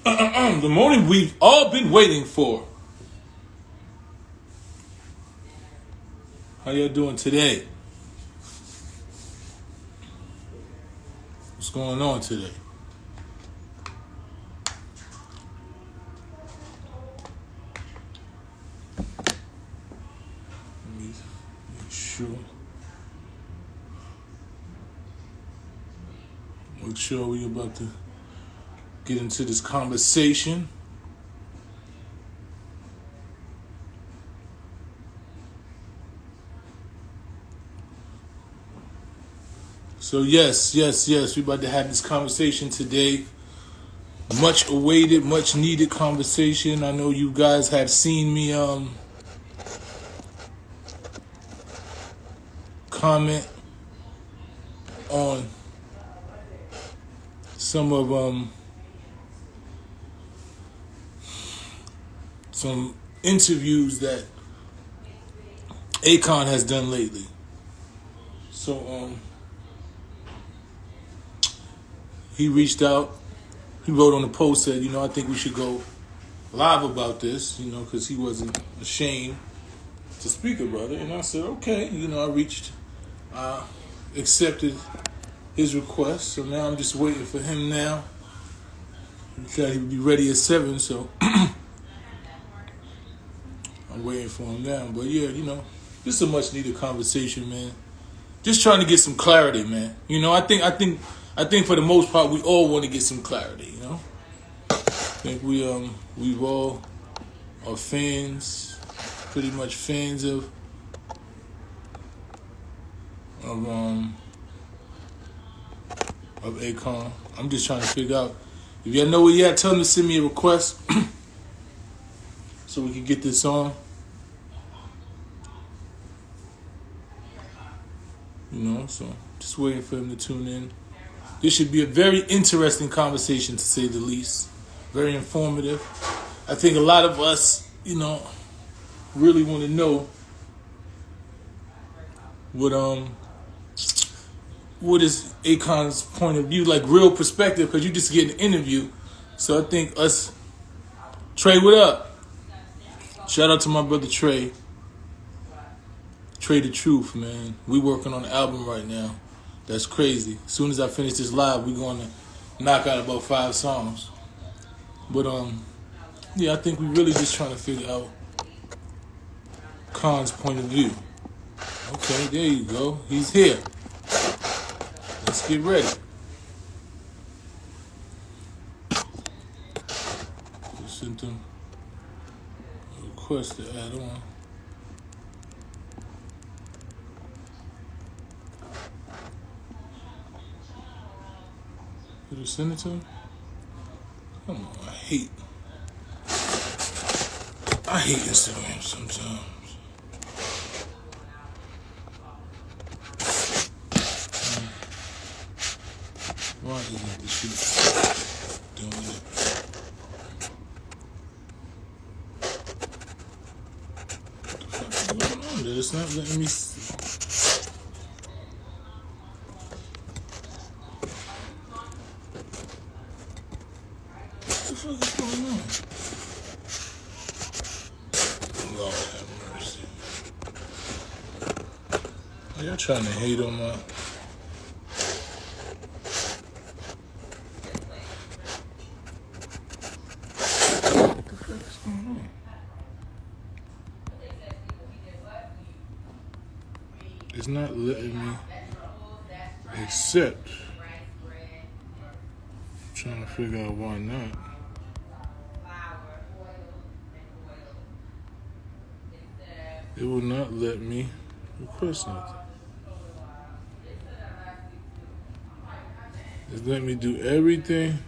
The morning we've all been waiting for. How y'all doing today? What's going on today? Let me make sure. Make sure we're about to get into this conversation. So yes, we're about to have this conversation today. Much awaited, much needed conversation. I know you guys have seen me comment on some of some interviews that Akon has done lately. So he reached out. He wrote on the post, said, I think we should go live about this, because he wasn't ashamed to speak about it. And I said, okay. I accepted his request. So now I'm just waiting for him now. He said he would be ready at 7, so I'm waiting for him now. But yeah, this is a much needed conversation, man. Just trying to get some clarity, man. I think for the most part we all want to get some clarity, I think we've all are fans, pretty much fans of Akon. I'm just trying to figure out, if y'all know where you at, tell them to send me a request so we can get this on. So just waiting for him to tune in. This should be a very interesting conversation, to say the least. Very informative. I think a lot of us, really want to know what is Akon's point of view, like real perspective, because you just get an interview. So I think us, Trey, what up? Shout out to my brother Trey. Trey the Truth, man. We working on the album right now. That's crazy. As soon as I finish this live, we're going to knock out about 5 songs. But I think we really just trying to figure out Khan's point of view. Okay, there you go. He's here. Let's get ready. Just sent him a request to add on. Did you send it to him? Come on, I hate Instagram sometimes. Why isn't this shit doing it? What the fuck is going on there? It's not letting me see. What the fuck is going on? Lord have mercy. Are y'all trying to hate on my... What the fuck is going on? It's not letting me accept. I'm trying to figure out why not. It will not let me request nothing. It's letting me do everything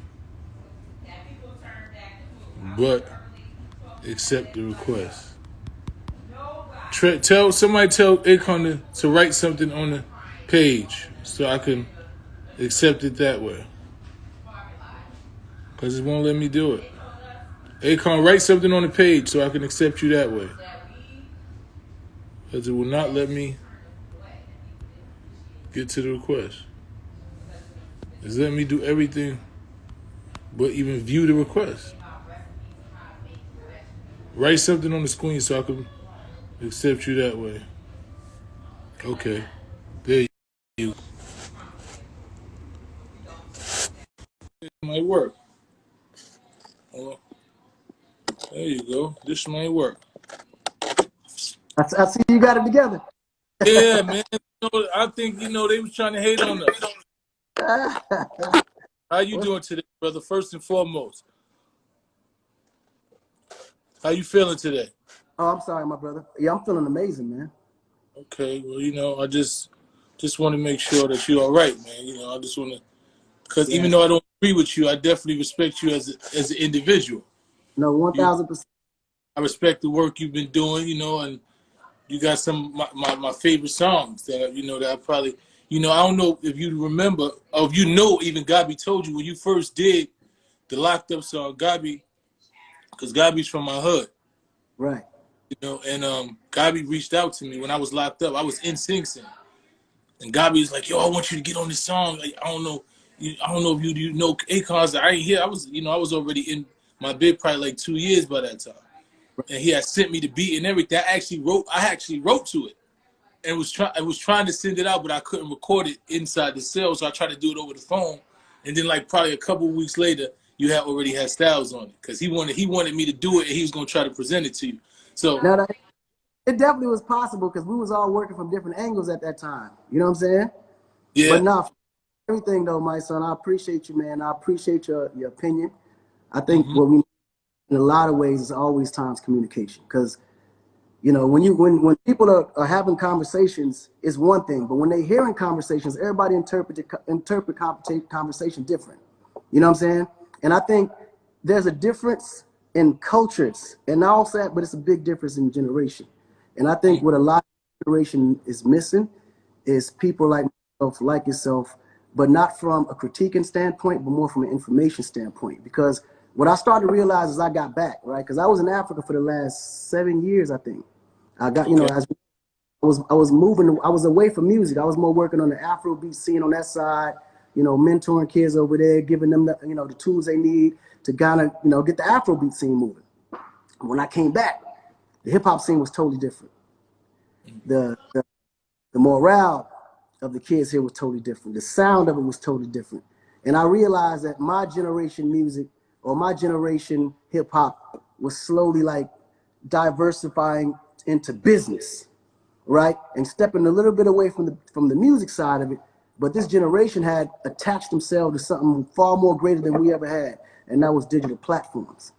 but accept the request. Somebody tell Akon to write something on the page so I can accept it that way. Because it won't let me do it. Akon, write something on the page so I can accept you that way. Because it will not let me get to the request. It's letting me do everything but even view the request. Write something on the screen so I can accept you that way. Okay. There you go. It might work. Well, there you go. This might work. I see you got it together. Yeah, man. I think they was trying to hate on us. How you doing today, brother? First and foremost, how you feeling today? Oh, I'm sorry, my brother. Yeah, I'm feeling amazing, man. Okay, well, I just want to make sure that you're all right, man. I just want to, because even though I don't agree with you, I definitely respect you as an individual. No, You, 1,000%. I respect the work you've been doing, and you got some of my favorite songs that I probably, I don't know if you remember, or if even Gabi told you when you first did the Locked Up song, Gabi, because Gabi's from my hood. Right. And Gabi reached out to me when I was locked up. I was in Sing Sing. And Gabi was like, "Yo, I want you to get on this song. Like, I don't know if you know Akon's. I ain't here. I was already in my bid probably like 2 years by that time. And he had sent me the beat and everything. I actually wrote to it, and I was trying to send it out, but I couldn't record it inside the cell, so I tried to do it over the phone. And then like probably a couple of weeks later, you already had Styles on it because he wanted me to do it, and he was gonna try to present it to you. So Now, it definitely was possible because we was all working from different angles at that time. You know what I'm saying? yeah, But no, everything though, my son, I appreciate you, man. I appreciate your opinion. I think mm-hmm. what we need in a lot of ways is always times communication. Because, when people are having conversations, is one thing. But when they hearing conversations, everybody interpret conversation different. You know what I'm saying? And I think there's a difference in cultures and all that, but it's a big difference in generation. And I think what a lot of generation is missing is people like myself, like yourself, but not from a critiquing standpoint, but more from an information standpoint. Because what I started to realize is I got back, right? Because I was in Africa for the last 7 years, I think. I got, Okay. as I was moving, I was away from music. I was more working on the Afrobeat scene on that side, mentoring kids over there, giving them the tools they need to kind of, get the Afrobeat scene moving. When I came back, the hip hop scene was totally different. The morale of the kids here was totally different. The sound of it was totally different. And I realized that my generation music or my generation hip hop was slowly like diversifying into business, right? And stepping a little bit away from the music side of it. But this generation had attached themselves to something far more greater than we ever had, and that was digital platforms.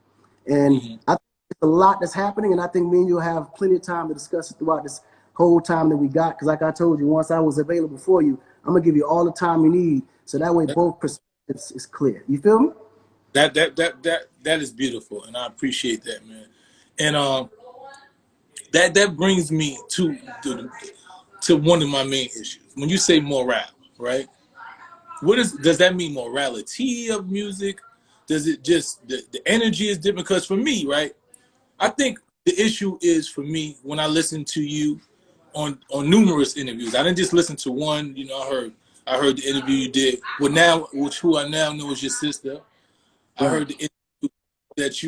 And I think it's a lot that's happening, and I think me and you will have plenty of time to discuss it throughout this whole time that we got. Because like I told you, once I was available for you, I'm gonna give you all the time you need, so that way both perspectives is clear. You feel me? That is beautiful, and I appreciate that, man. And that brings me to one of my main issues. When you say morale, right? Does that mean morality of music? Does it just the energy is different? Because for me, right, I think the issue is for me when I listen to you on numerous interviews. I didn't just listen to one. I heard the interview you did with who I now know is your sister. I Right. heard the interview that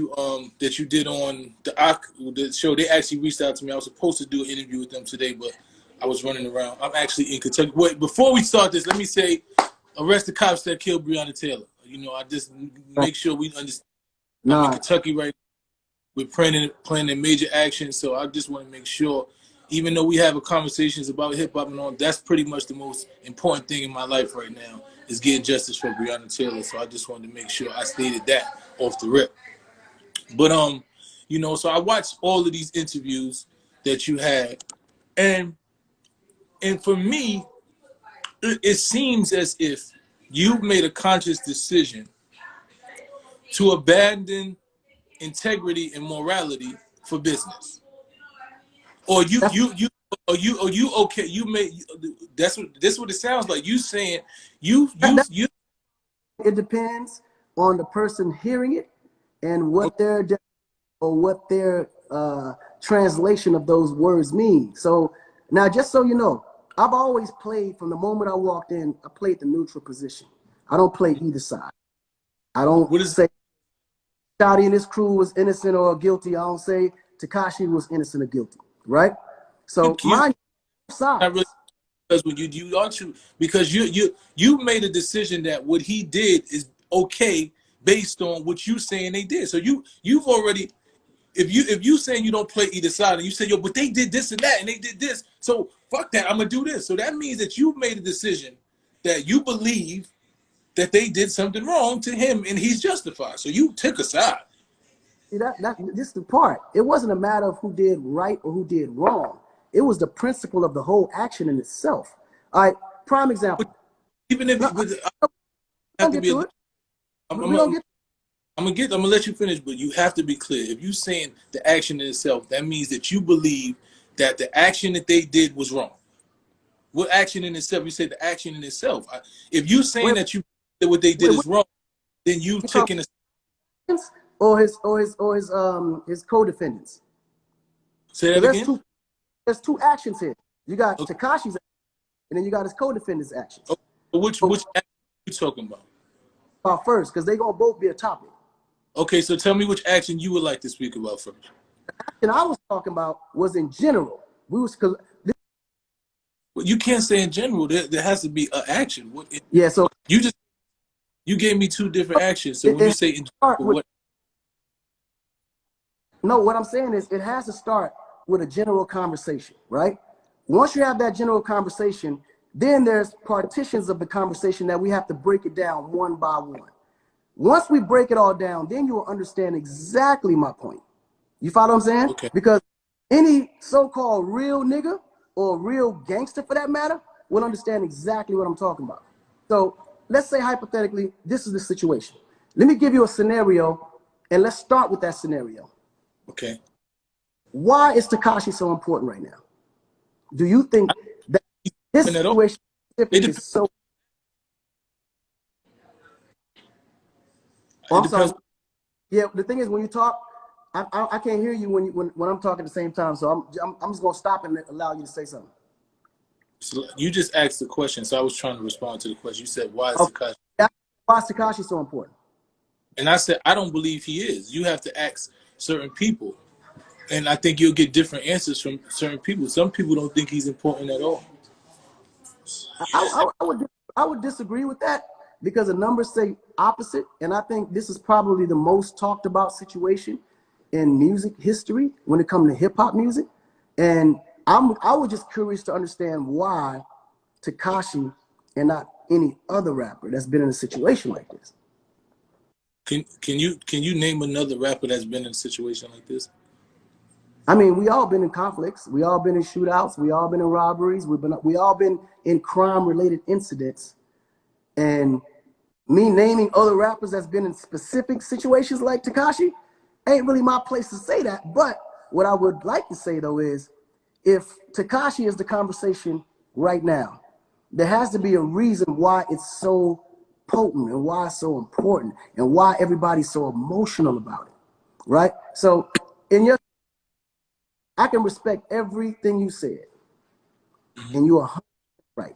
you did on the show. They actually reached out to me. I was supposed to do an interview with them today, but I was running around. I'm actually in Kentucky. Wait, before we start this, let me say, arrest the cops that killed Breonna Taylor. I just make sure we understand. I'm in Nah, Kentucky right now. We're planning major action, so I just want to make sure, even though we have conversations about hip hop and all, that's pretty much the most important thing in my life right now is getting justice for Breonna Taylor. So I just wanted to make sure I stated that off the rip. But so I watched all of these interviews that you had, and for me, it seems as if you made a conscious decision to abandon integrity and morality for business. Or that's you okay? You made that's what it sounds like. You saying you you that. you It depends on the person hearing it and what their translation of those words mean. So now, just so you know, I've always played from the moment I walked in. I played the neutral position. I don't play either side. I don't What is say Shotty and his crew was innocent or guilty. I don't say Tekashi was innocent or guilty, right? So you mind not really sides. because when you are to because you made a decision that what he did is okay based on what you saying they did. So you've already if you saying you don't play either side and you say yo but they did this and that and they did this so fuck that I'm gonna do this. So that means that you made a decision that you believe that they did something wrong to him and he's justified. So you took a side. See, this is the part. It wasn't a matter of who did right or who did wrong. It was the principle of the whole action in itself. All right, prime But example. even if No, but I we have gonna to get be to it. I'm, We I'm, gonna I'm get. I'm gonna let you finish, but you have to be clear. If you saying the action in itself, that means that you believe that the action that they did was wrong. What action in itself? You said the action in itself. If you saying Wait, that you that what they did wait, is wait. wrong, then you've You talk taken a. his co-defendants. Say that Because again. there's two actions here. You got Okay. Tekashi's and then you got his co-defendants' actions. Okay. So So which action are you talking about? first, because they're gonna both be a topic. Okay, so tell me which action you would like to speak about first. And I was talking about was in general. We was because Well, you can't say in general. There has to be an action. yeah. So You just you gave me two different actions. So when you it say in start general, with what? no. What I'm saying is it has to start with a general conversation, right? Once you have that general conversation, then there's partitions of the conversation that we have to break it down one by one. Once we break it all down, then you will understand exactly my point. You follow what I'm saying? Okay. Because any so-called real nigga or real gangster for that matter will understand exactly what I'm talking about. So let's say hypothetically, this is the situation. Let me give you a scenario and let's start with that scenario. Okay. Why is Tekashi so important right now? Do you think that his At all. situation It specific depends. is so? Oh, It I'm sorry. depends. Yeah, the thing is when you talk, I can't hear you when I'm talking at the same time. So I'm just gonna stop and allow you to say something. So you just asked the question, so I was trying to respond to the question. You said, "Why is Okay. Takashi?" Why is Tekashi so important? And I said, "I don't believe he is." You have to ask certain people, and I think you'll get different answers from certain people. Some people don't think he's important at all. I would disagree with that because the numbers say opposite, and I think this is probably the most talked about situation in music history when it comes to hip hop music. And I was just curious to understand why Tekashi and not any other rapper that's been in a situation like this. Can you name another rapper that's been in a situation like this? I mean, we all been in conflicts, we all been in shootouts, we all been in robberies, we all been in crime related incidents, and me naming other rappers that's been in specific situations like Tekashi ain't really my place to say that. But what I would like to say though is if Tekashi is the conversation right now, there has to be a reason why it's so potent and why it's so important and why everybody's so emotional about it. Right? So in your I can respect everything you said, and you are right.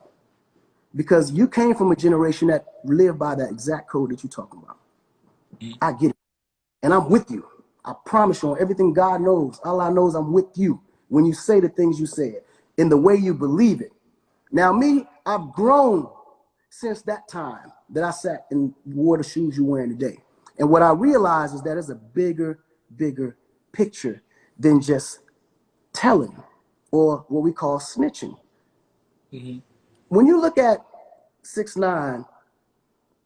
Because you came from a generation that lived by that exact code that you're talking about. I get it. And I'm with you. I promise you on everything God knows, Allah knows I'm with you when you say the things you said in the way you believe it. Now, me, I've grown since that time that I sat and wore the shoes you're wearing today. And what I realize is that there's a bigger picture than just telling or what we call snitching. Mm-hmm. When you look at 6ix9ine,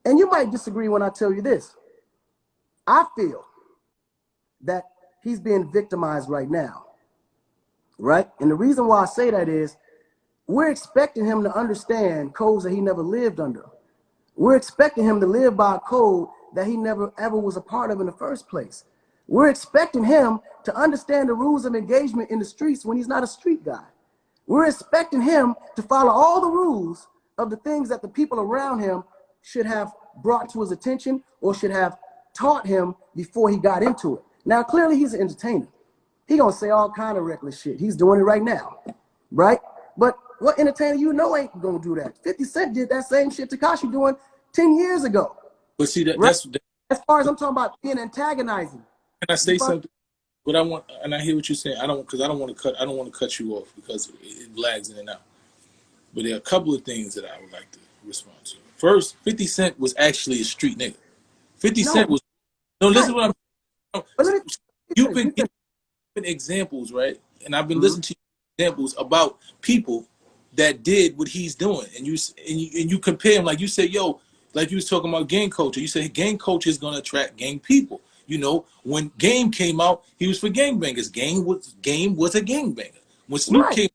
and you might disagree when I tell you this, I feel that he's being victimized right now, right? And the reason why I say that is we're expecting him to understand codes that he never lived under. We're expecting him to live by a code that he never ever was a part of in the first place. We're expecting him to understand the rules of engagement in the streets when he's not a street guy. We're expecting him to follow all the rules of the things that the people around him should have brought to his attention or should have taught him before he got into it. Now, clearly he's an entertainer. He gonna say all kind of reckless shit. He's doing it right now, right? But what entertainer you know ain't gonna do that? 50 Cent did that same shit Tekashi doing 10 years ago, But see right? as far as I'm talking about being antagonizing. Can I You say fuck, something? What I want, and I hear what you're saying. I don't, because I don't want to cut. I don't want to cut you off because it lags in and out. But there are a couple of things that I would like to respond to. First, 50 Cent was actually a street nigga. 50 no, Cent was no. Listen, right. to what I'm. But let me You've finish. been You finish. examples, right? And I've been Mm-hmm. listening to examples about people that did what he's doing, and you compare him like you say, yo, like you was talking about gang culture. You said gang culture is going to attract gang people. You know, when Game came out, he was for gangbangers. Game was a gangbanger. When Snoop Right, came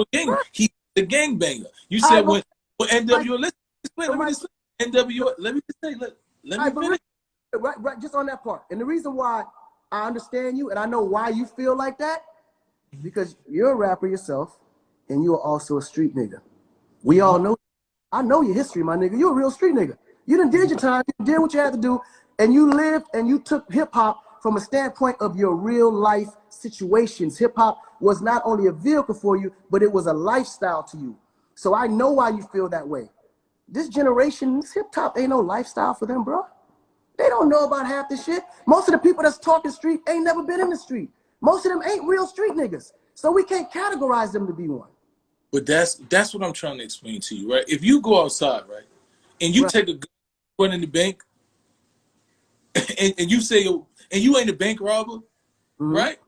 out, gang, right. he was a gangbanger. You All said right, when Mike, NWO. Let me Mike, just NWO. Let me just say. Let all me right, but finish. right, just on that part. And the reason why I understand you and I know why you feel like that, because you're a rapper yourself and you are also a street nigga. We Mm-hmm. all know. I know your history, my nigga. You're a real street nigga. You done did your time. You did what you had to do, and you lived and you took hip hop from a standpoint of your real life situations. Hip hop was not only a vehicle for you, but it was a lifestyle to you. So I know why you feel that way. This generation, this hip hop ain't no lifestyle for them, bro. They don't know about half this shit. Most of the people that's talking street ain't never been in the street. Most of them ain't real street niggas. So we can't categorize them to be one. But that's what I'm trying to explain to you, right? If you go outside, right, and you Right. take a gun, run in the bank, and you say, and you ain't a bank robber, Mm-hmm. right?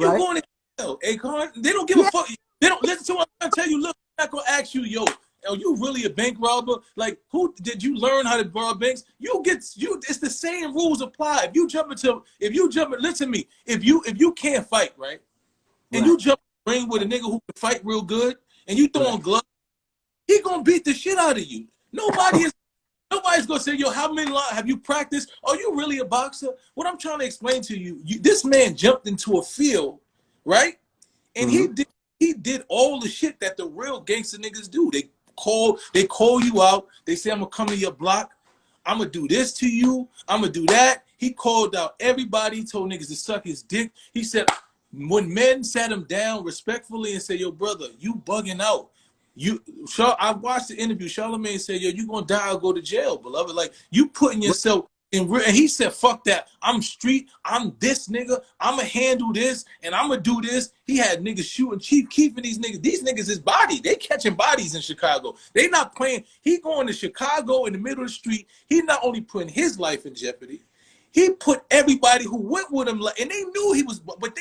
You Right. going to jail, Akon. They don't give a Yeah. fuck. They don't listen to what I'm trying to tell you. Look, I'm not gonna ask you, yo, are you really a bank robber? Like, who did you learn how to rob banks? It's the same rules apply. If you jump, listen to me. If you can't fight, right, and Right. you jump in the ring with a nigga who can fight real good, and you throw Right. on gloves, he gonna beat the shit out of you. Nobody's gonna say, yo, how many lives have you practiced? Are you really a boxer? What I'm trying to explain to you, this man jumped into a field, right? And Mm-hmm. he did all the shit that the real gangster niggas do. They call you out. They say, I'm gonna come to your block. I'm gonna do this to you. I'm gonna do that. He called out everybody, told niggas to suck his dick. He said, when men sat him down respectfully and said, yo, brother, you bugging out. I watched the interview. Charlamagne said, yo, you gonna die or go to jail, beloved. Like, you putting yourself in real. And he said, fuck that. I'm street. I'm this nigga. I'ma handle this and I'ma do this. He had niggas shooting Chief Keef and these niggas. These niggas is body. They catching bodies in Chicago. They not playing. He going to Chicago in the middle of the street. He not only putting his life in jeopardy, he put everybody who went with him, and they knew he was, but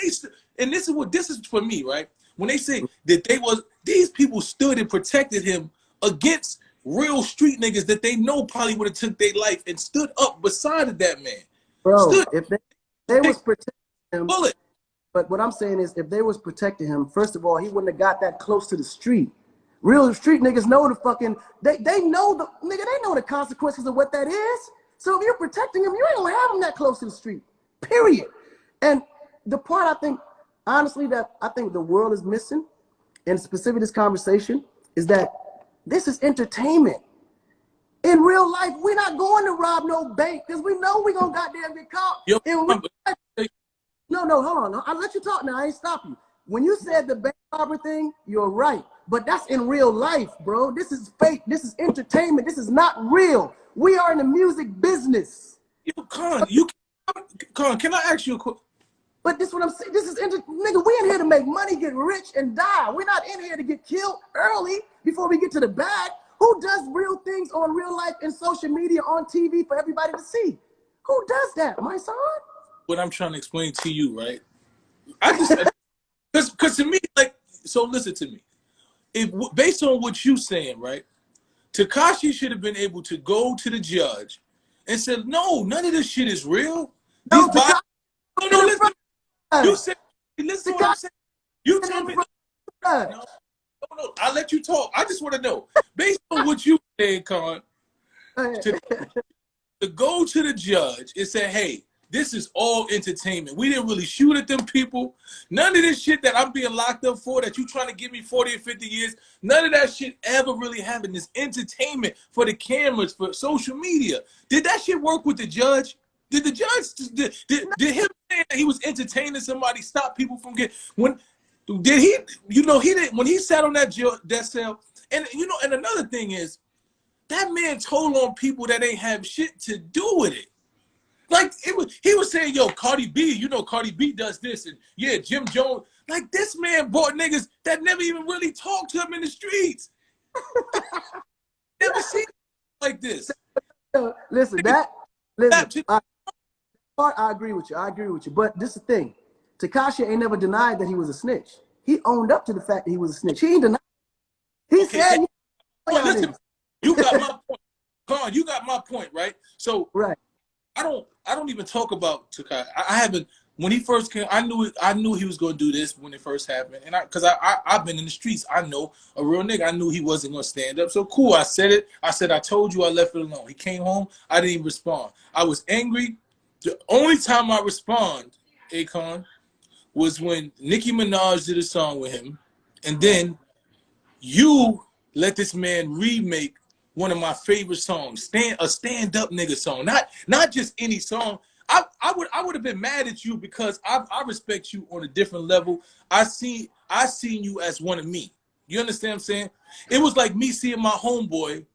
and this is for me, right? When they say that these people stood and protected him against real street niggas that they know probably would have took their life and stood up beside that man. Bro, Stood, if they was take protecting him, bullet. but what I'm saying is if they was protecting him, first of all, he wouldn't have got that close to the street. Real street niggas know the fucking they know the nigga, they know the consequences of what that is. So if you're protecting him, you ain't gonna have him that close to the street. Period. And the part I think, honestly, that I think the world is missing, and specifically this conversation, is that this is entertainment. In real life, we're not going to rob no bank because we know we're gonna goddamn get caught. Yo, In real life, no, hold on. I'll let you talk now. I ain't stop you. When you said the bank robber thing, you're right. But that's in real life, bro. This is fake. This is entertainment. This is not real. We are in the music business. Con, can I ask you a question? But this is what I'm saying. This is nigga, we in here to make money, get rich, and die. We're not in here to get killed early before we get to the bag. Who does real things on real life and social media on TV for everybody to see? Who does that, my son? What I'm trying to explain to you, right? I just because to me, like, so listen to me. If based on what you saying, right? Tekashi should have been able to go to the judge and said, no, none of this shit is real. These No, bodies. Tekashi No, in listen. front of You us. said, listen to what I'm saying. You tell In me. front of No, us. no. I'll let you talk. I just want to know, based on what you said, Con, to go to the judge and say, hey, this is all entertainment. We didn't really shoot at them people. None of this shit that I'm being locked up for, that you trying to give me 40 or 50 years, none of that shit ever really happened. This entertainment for the cameras, for social media. Did that shit work with the judge? Did the judge, did him saying that he was entertaining somebody stop people from getting, did he, he didn't, when he sat on that cell, and and another thing is, that man told on people that ain't have shit to do with it. Like he was saying, yo, Cardi B, you know Cardi B does this, and yeah, Jim Jones. Like this man bought niggas that never even really talked to him in the streets. Never seen like this. Listen, I agree with you. I agree with you. But this is the thing. Tekashi ain't never denied that he was a snitch. He owned up to the fact that he was a snitch. He ain't denied. He said, listen, you got my point. Con, you got my point, right? So right. I don't even talk about Tekashi. I haven't. When he first came, I knew he was going to do this when it first happened, and because I've been in the streets, I know a real nigga. I knew he wasn't going to stand up. So cool, I said it. I said I told you. I left it alone. He came home. I didn't even respond. I was angry. The only time I respond, Akon, was when Nicki Minaj did a song with him, and then you let this man remake one of my favorite songs, a stand-up nigga song, not just any song. I would have been mad at you because I respect you on a different level. I seen you as one of me. You understand what I'm saying? It was like me seeing my homeboy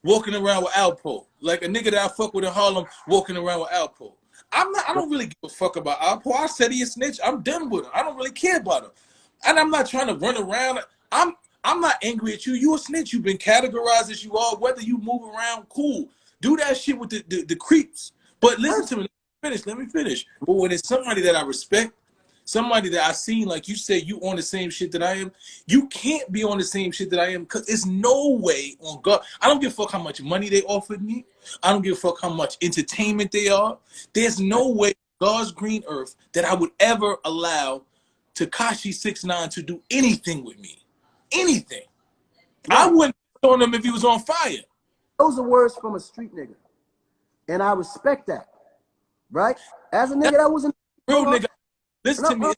walking around with Alpo, like a nigga that I fuck with in Harlem walking around with Alpo. I don't really give a fuck about Alpo. I said he a snitch. I'm done with him. I don't really care about him. And I'm not trying to run around. I'm not angry at you. You a snitch. You've been categorized as you are. Whether you move around, cool. Do that shit with the creeps. But listen to me. Let me finish. But when it's somebody that I respect, somebody that I seen, like you said, you on the same shit that I am, you can't be on the same shit that I am because there's no way on God. I don't give a fuck how much money they offered me. I don't give a fuck how much entertainment they are. There's no way on God's green earth that I would ever allow Tekashi 6ix9ine to do anything with me. Anything. Right. I wouldn't on him if he was on fire. Those are words from a street nigga. And I respect that. Right? As a nigga that was in real nigga. Listen to me.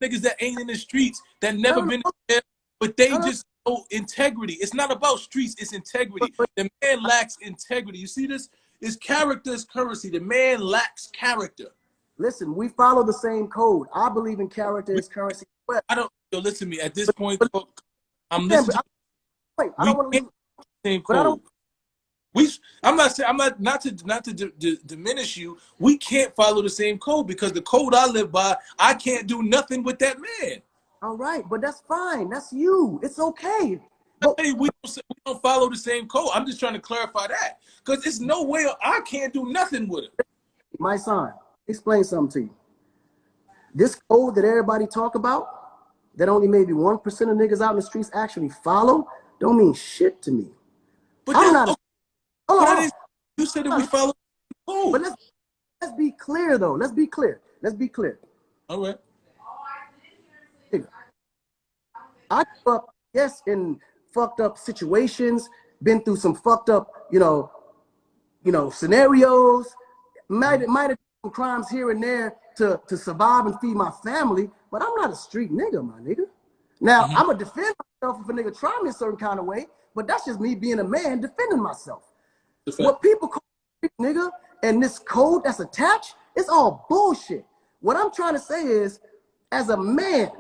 Niggas that ain't in the streets, that never been there, but they just know integrity. It's not about streets, it's integrity. The man lacks integrity. You see this? It's character is currency. The man lacks character. Listen, we follow the same code. I believe in character is currency. I don't listen to me. At this point, I'm listening to I don't want to same code. I'm not to diminish you. We can't follow the same code because the code I live by, I can't do nothing with that man. All right, but that's fine. That's you. It's okay. But we don't follow the same code. I'm just trying to clarify that because there's no way I can't do nothing with it. My son, explain something to you. This code that everybody talk about, that only maybe 1% of niggas out in the streets actually follow, don't mean shit to me. But I'm not. You said that we follow. Oh. But let's be clear though. Let's be clear. All right. I grew up, yes, in fucked up situations, been through some fucked up, scenarios, might have done some crimes here and there to survive and feed my family, but I'm not a street nigga, my nigga. Now, I'm going to defend myself if a nigga try me a certain kind of way, but that's just me being a man defending myself. What people call street nigga and this code that's attached, it's all bullshit. What I'm trying to say is, as a man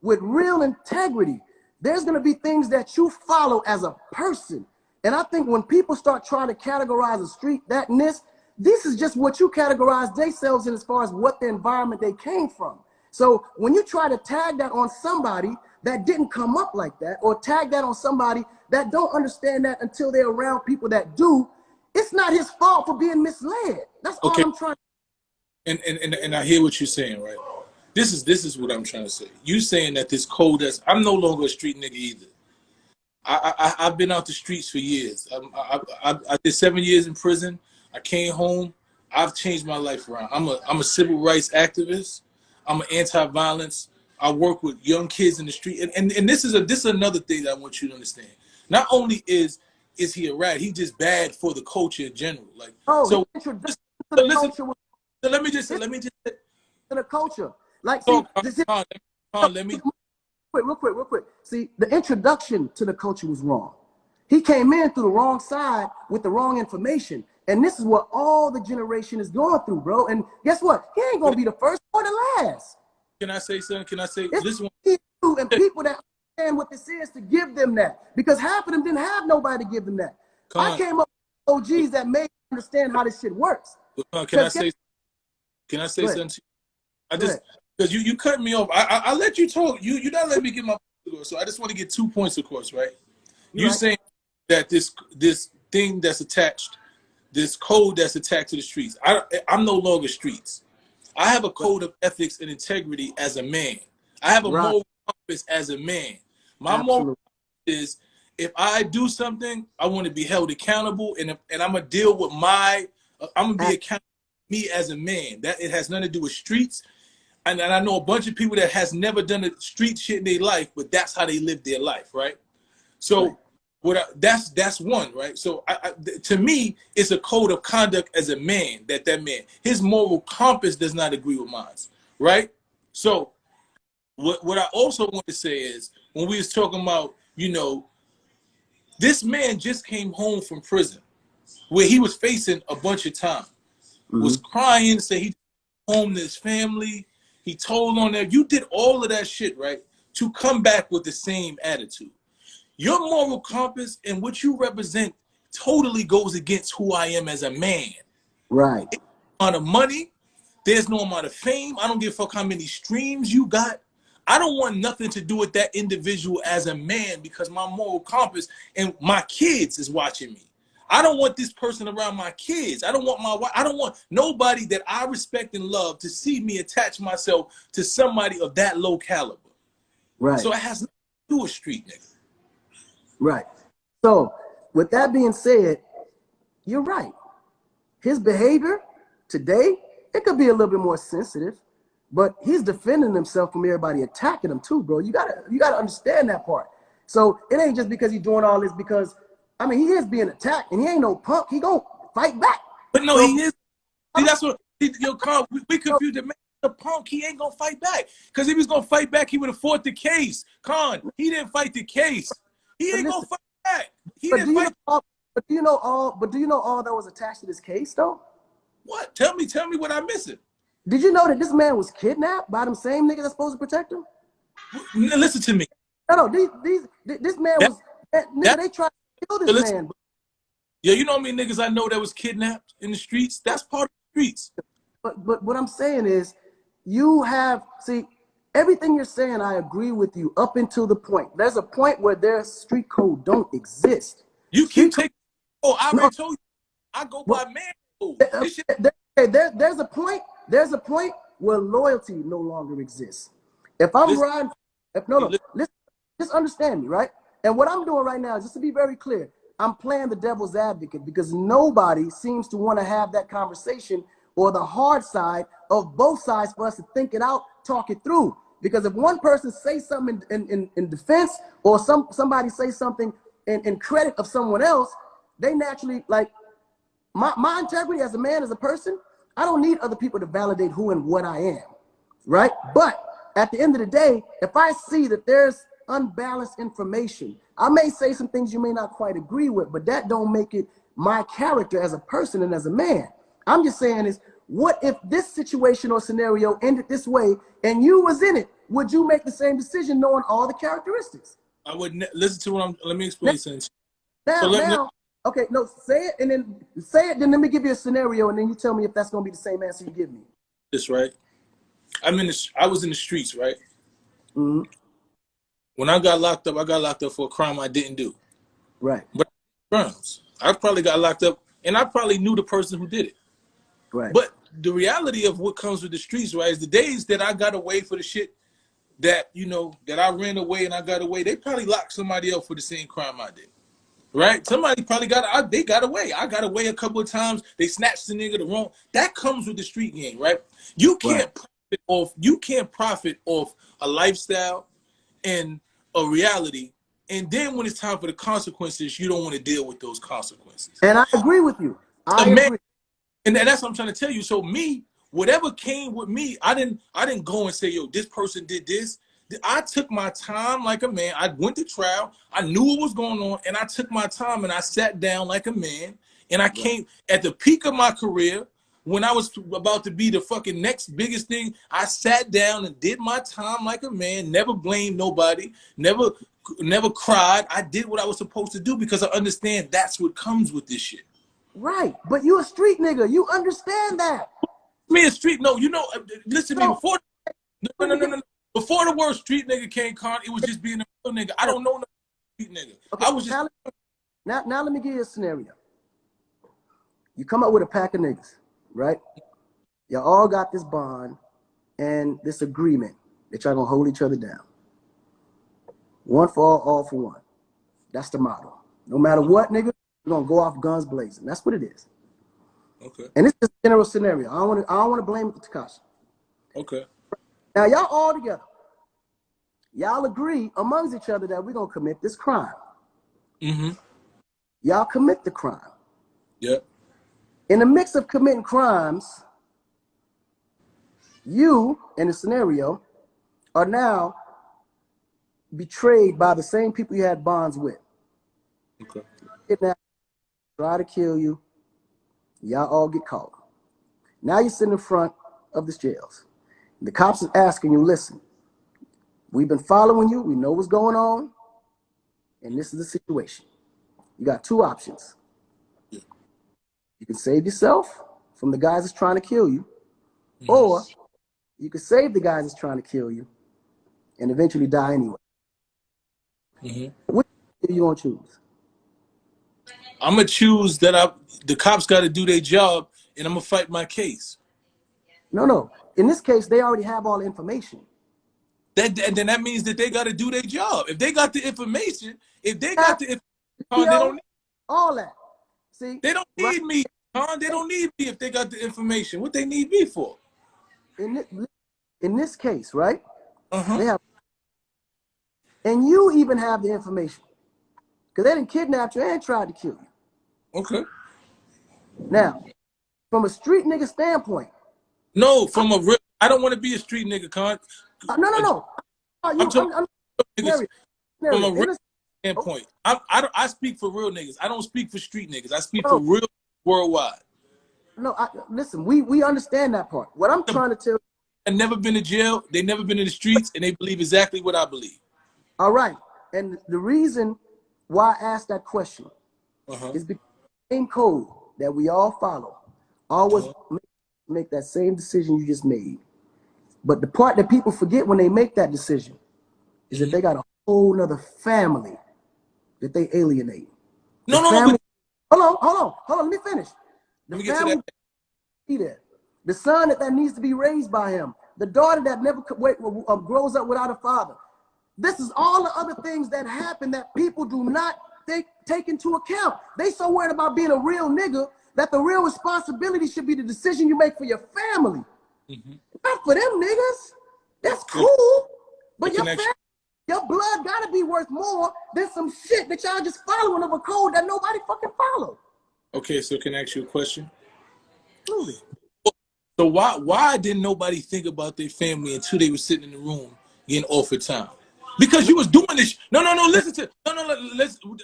with real integrity, there's going to be things that you follow as a person. And I think when people start trying to categorize a street, that and this is just what you categorize themselves in as far as what the environment they came from. So when you try to tag that on somebody that didn't come up like that, or tag that on somebody that don't understand that until they're around people that do, it's not his fault for being misled. That's all I'm trying to And I hear what you're saying, right? This is what I'm trying to say. You saying that this code I'm no longer a street nigga either. I've been out the streets for years. I did 7 years in prison. I came home. I've changed my life around. I'm a civil rights activist. I'm an anti-violence. I work with young kids in the street. And this is another thing that I want you to understand. Not only is he a rat, he's just bad for the culture in general. Like let me just say the culture. Like real quick. See, the introduction to the culture was wrong. He came in through the wrong side with the wrong information. And this is what all the generation is going through, bro. And guess what? He ain't gonna be the first or the last. Can I say something? Can I say this one? And people that understand what this is to give them that. Because half of them didn't have nobody to give them that. I came up with OGs that made them understand how this shit works. Can I say? Can I say something? I Go just ahead. because you cut me off. I let you talk. You not let me get my point across. So I just want to get 2 points across, right? You're You right. saying that this thing that's attached, this code that's attached to the streets. I'm no longer streets. I have a code of ethics and integrity as a man. I have a Right. moral compass as a man. My moral Absolutely. is if I do something, I want to be held accountable, and I'm gonna deal with I'm gonna be accountable to me as a man. That it has nothing to do with streets. And I know a bunch of people that has never done a street shit in their life, but that's how they live their life, right? Right. So that's one, right? So to me, it's a code of conduct as a man that man, his moral compass does not agree with mine, right? So what I also want to say is when we was talking about, this man just came home from prison where he was facing a bunch of time, Mm-hmm. was crying, said he home to his family. He told on that. You did all of that shit, right? To come back with the same attitude. Your moral compass and what you represent totally goes against who I am as a man. Right. On the money, there's no amount of fame. I don't give a fuck how many streams you got. I don't want nothing to do with that individual as a man because my moral compass and my kids is watching me. I don't want this person around my kids. I don't want my wife. I don't want nobody that I respect and love to see me attach myself to somebody of that low caliber. Right. So it has nothing to do with street nigga. Right. So, with that being said, you're right. His behavior today, it could be a little bit more sensitive, but he's defending himself from everybody attacking him too, bro. You gotta understand that part. So it ain't just because he's doing all this because I mean he is being attacked and he ain't no punk. He gonna fight back. But no, So he is. See, that's what Carl, we confused the man. The punk, he ain't gonna fight back. Because if he was gonna fight back, he would have fought the case. Con, he didn't fight the case. He but ain't gonna listen, fight back. He but didn't do you know fight. all do you know all that was attached to this case though? What? Tell me what I'm missing. Did you know that this man was kidnapped by them same niggas that's supposed to protect him? Listen to me. No, this man That, was nigga. that, They tried to kill this listen, man. yeah, you know how many niggas I know that was kidnapped in the streets? That's part of the streets. But what I'm saying is, see everything you're saying. I agree with you up until the point. There's a point where their street code don't exist. You keep Street code, taking. Oh, I no. already told you. I go Well, by man code. This shit. there's a point. There's a point where loyalty no longer exists. If I'm Listen, riding, listen, just understand me, right? And what I'm doing right now, just to be very clear, I'm playing the devil's advocate because nobody seems to want to have that conversation or the hard side of both sides for us to think it out, talk it through. Because if one person says something in defense or somebody say something in credit of someone else, they naturally like my integrity as a man, as a person, I don't need other people to validate who and what I am, right? But at the end of the day, if I see that there's unbalanced information, I may say some things you may not quite agree with, but that don't make it my character as a person and as a man. I'm just saying is, what if this situation or scenario ended this way and you was in it? Would you make the same decision knowing all the characteristics? I would listen to what I'm. Let me Now, explain something. So now, okay, no, say it and then say it, then let me give you a scenario and then you tell me if that's gonna be the same answer you give me. this right. I was in the streets, right? Mm-hmm. When I got locked up for a crime I didn't do. Right, But crimes, I probably got locked up, and I probably knew the person who did it. right, But the reality of what comes with the streets, right, is the days that I got away for the shit that that I ran away and I got away. They probably locked somebody up for the same crime I did. Right? Somebody probably they got away. I got away a couple of times. They snatched the nigga the wrong. That comes with the street game, right? right. You can't profit off a lifestyle and a reality. And then when it's time for the consequences, you don't want to deal with those consequences. And I agree with you. A I man, agree. and that's what I'm trying to tell you. So me, whatever came with me, I didn't go and say, yo, this person did this. I took my time like a man. I went to trial. I knew what was going on, and I took my time and I sat down like a man. And I came at the peak of my career when I was about to be the fucking next biggest thing. I sat down and did my time like a man. Never blamed nobody. Never cried. I did what I was supposed to do because I understand that's what comes with this shit. Right, but you a street nigga. You understand that. Me a street, no, you know, listen to me, So, before, no. Before the word street nigga came, Con, it was just being a real nigga. I don't know no street nigga. okay, I was just, now let me give you a scenario. You come up with a pack of niggas, right? Y'all all got this bond and this agreement that y'all gonna hold each other down. One for all for one. That's the motto. No matter what, nigga, we're gonna go off guns blazing. That's what it is. okay, And this is a general scenario. I don't want to blame it to Tekashi. okay. Now y'all all together. Y'all agree amongst each other that we're gonna commit this crime. Mm-hmm. Y'all commit the crime. Yep. In the mix of committing crimes, you, in the scenario, are now betrayed by the same people you had bonds with. Okay. Kidnap, try to kill you. Y'all all get caught. Now you're sitting in front of the jails. The cops is asking you, listen, we've been following you. We know what's going on. And this is the situation. You got two options. You can save yourself from the guys that's trying to kill you, or you can save the guys that's trying to kill you and eventually die anyway. Which do you want to choose? I'm gonna choose that the cops got to do their job, and I'm gonna fight my case. No. In this case, they already have all the information. And then that means that they got to do their job. If they got the information, Yeah, they don't. all that. See, They don't right need me, Con. They don't need me if they got the information. What they need me for? in this case, right? Uh-huh. They have, and you even have the information because they didn't kidnap you and tried to kill you. Okay. Now, from a street nigga standpoint, No, from a real. I don't want to be a street nigga, Con. no. I'm talking I'm niggas from a real oh, standpoint. I speak for real niggas. I don't speak for street niggas. I speak for no, real worldwide. listen, we understand that part. What I'm trying to tell you, I've never been to jail. They never been in the streets, and they believe exactly what I believe. all right, and the reason why I asked that question is because the same code that we all follow always make that same decision you just made. But the part that people forget when they make that decision is that they got a whole nother family that they alienate. The No. family. Hold on. Let me finish. The Let me get to family that. be there. The son that needs to be raised by him. The daughter that never grows up without a father. This is all the other things that happen that people do not take into account. They so worried about being a real nigga that the real responsibility should be the decision you make for your family. Not for them niggas. That's cool. But your family, your blood gotta be worth more than some shit that y'all just following of a code that nobody fucking follow. Okay, so can I ask you a question? Absolutely. So why didn't nobody think about their family until they were sitting in the room getting offered time? Because you was doing this. No. Listen.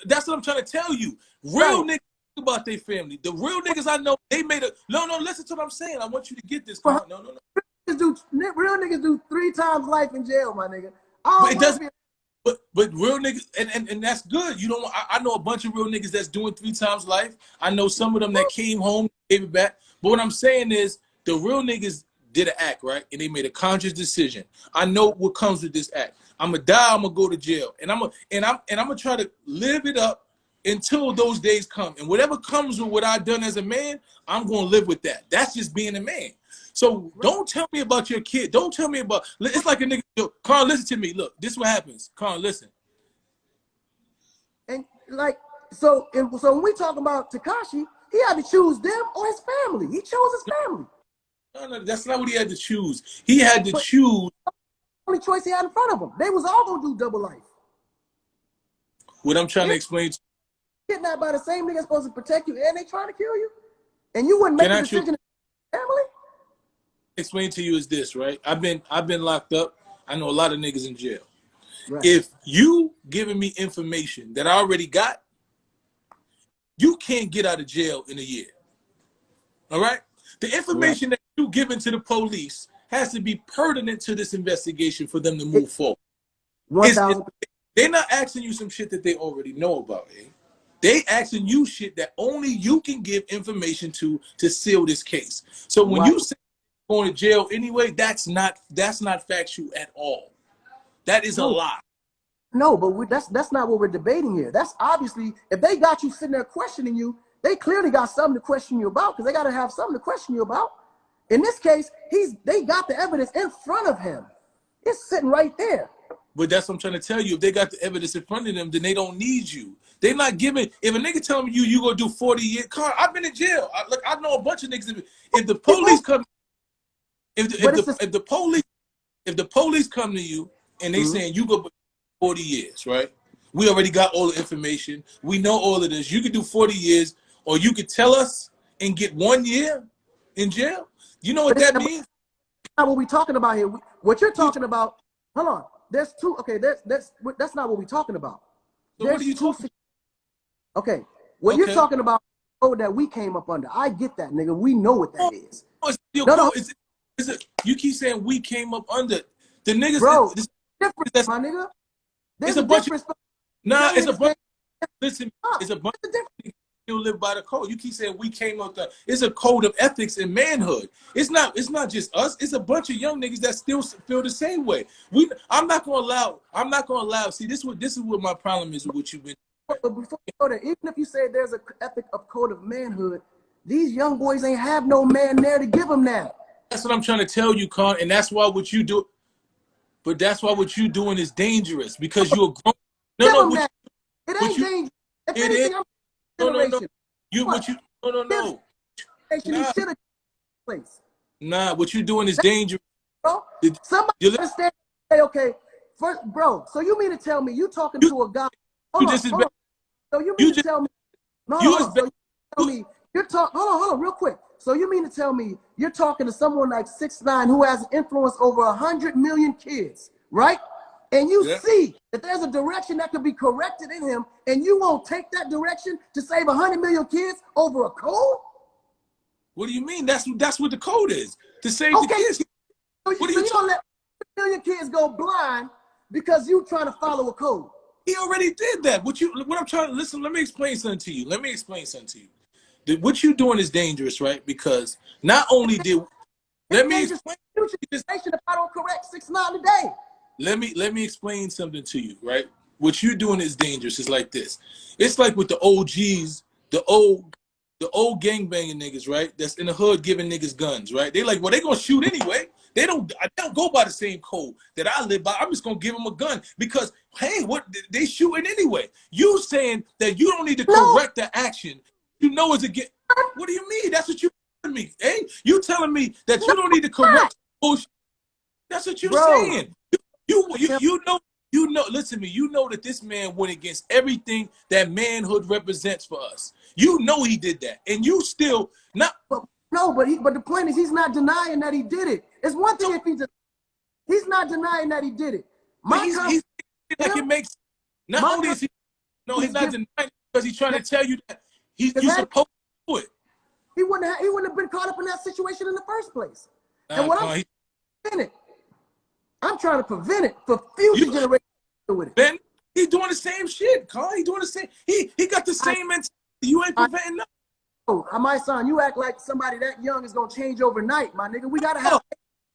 That's what I'm trying to tell you. Real niggas think about their family. The real niggas I know, they made a. No. Listen to what I'm saying. I want you to get this. No. Real niggas do 3 times life in jail, my nigga. But it doesn't. But real niggas, and that's good. You know, I know a bunch of real niggas that's doing 3 times life. I know some of them that came home, gave it back. But what I'm saying is, the real niggas did an act, right? And they made a conscious decision. I know what comes with this act. I'm gonna die. I'm gonna go to jail, and I'm gonna try to live it up until those days come. And whatever comes with what I've done as a man, I'm gonna live with that. That's just being a man. So don't tell me about your kid. Don't tell me about. It's like a nigga. Yo, Carl, listen to me. Look, this is what happens. Carl, listen. And like so when we talk about Tekashi, he had to choose them or his family. He chose his family. No, that's not what he had to choose. He had to choose. The only choice he had in front of him. They was all gonna do double life. What I'm trying to explain to you. Kidnapped by the same nigga supposed to protect you, and they trying to kill you, and you wouldn't make a decision. Family. Explain to you is this, right? I've been locked up. I know a lot of niggas in jail. Right. If you giving me information that I already got, you can't get out of jail in a year. All right? The information that you giving to the police has to be pertinent to this investigation for them to move forward. 1,000. They're not asking you some shit that they already know about, eh? They asking you shit that only you can give information to seal this case. So when Why? you say going to jail anyway, that's not factual at all. That is a No, lie. no, but that's not what we're debating here. That's obviously, if they got you sitting there questioning you, they clearly got something to question you about, because they got to have something to question you about. In this case, they got the evidence in front of him. It's sitting right there. But that's what I'm trying to tell you. If they got the evidence in front of them, then they don't need you. They're not giving. If a nigga telling you gonna do 40 years, Carl, I've been in jail. I know a bunch of niggas. If the police come, if the police come to you and they saying you go 40 years, right? We already got all the information. We know all of this. You could do 40 years, or you could tell us and get 1 year in jail. You know what that means? Not what we're talking about here. What you're talking about, hold on. There's two, okay, that's not what we're talking about. So what are you talking? Okay, what you're talking about, that we came up under. I get that, nigga. We know what that is. No. You keep saying we came up under. The niggas, bro, difference, my nigga. There's a difference. It's a bunch. Listen, it's a bunch of different. Still live by the code. You keep saying we came up the. It's a code of ethics and manhood. It's not just us. It's a bunch of young niggas that still feel the same way. I'm not gonna allow. See, this is what my problem is with what you've been. But before you go there, even if you say there's an ethic of code of manhood, these young boys ain't have no man there to give them that. That's what I'm trying to tell you, Con, and that's why what you do. But that's why what you doing is dangerous, because you're grown. No, it ain't dangerous. If anything, I'm Nah, what you doing is dangerous. Bro, somebody understand. Okay, first, bro. So you mean to tell me you talking to a guy? So you mean to tell me? No, you're talking. Hold on, real quick. So you mean to tell me you're talking to someone like 6ix9ine who has influence over 100 million kids, right? And you see that there's a direction that could be corrected in him, and you won't take that direction to save 100 million kids over a code? What do you mean? That's what the code is, to save the kids. So you don't let 100 million kids go blind because you trying to follow a code. He already did that. What I'm trying to listen. Let me explain something to you. What you doing is dangerous, right? Because not only did let me explain. If I don't correct 6ix9ine today. Let me explain something to you, right? What you're doing is dangerous. It's like this. It's like with the OGs, the old gangbanging niggas, right? That's in the hood giving niggas guns, right? They like, well, they gonna shoot anyway. I don't go by the same code that I live by. I'm just gonna give them a gun because, hey, what they shooting anyway? You saying that you don't need to correct the action. You know it's again. What do you mean? That's what you telling me, eh? You telling me that you don't need to correct bullshit. That's what you're saying. You know. Listen to me. You know that this man went against everything that manhood represents for us. You know he did that, and you still not. But the point is, he's not denying that he did it. It's one thing if he's not denying that he did it. He's like it makes. Not only is he, no, he's not denying it because he's trying to tell you that you're supposed to do it. He wouldn't have been caught up in that situation in the first place. And what I'm trying to prevent it for future generations with it. Ben, he's doing the same shit, Carl. He doing the same. He got the same mentality. You ain't preventing nothing. My son, you act like somebody that young is gonna change overnight, my nigga. We gotta have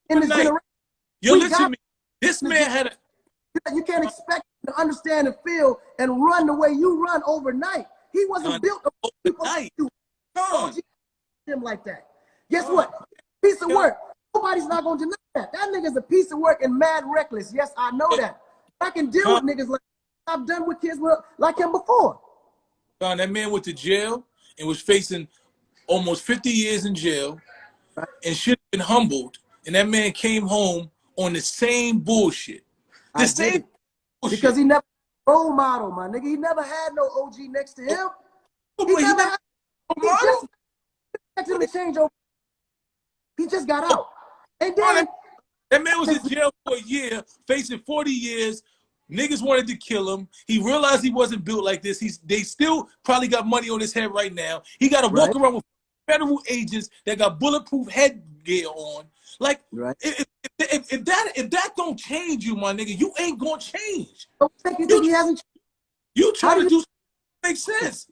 in this generation. You listen to me. This man had a. You can't expect him to understand and feel and run the way you run overnight. He wasn't built overnight. Him like that. Guess what? Piece of work. Nobody's not gonna deny that. That nigga's a piece of work and mad reckless. Yes, I know that. I can deal with niggas like I've done with kids like him before. That man went to jail and was facing almost 50 years in jail and should have been humbled. And that man came home on the same bullshit. The same bullshit. Because he never role model, my nigga. He never had no OG next to him. He never had just expected him to change over. He just got out. And then that man was in jail for a year, facing 40 years. Niggas wanted to kill him. He realized he wasn't built like this. They still probably got money on his head right now. He got to walk around with federal agents that got bulletproof headgear on. Like, if that don't change you, my nigga, you ain't gonna change. You think he hasn't changed? You try to do something that makes sense.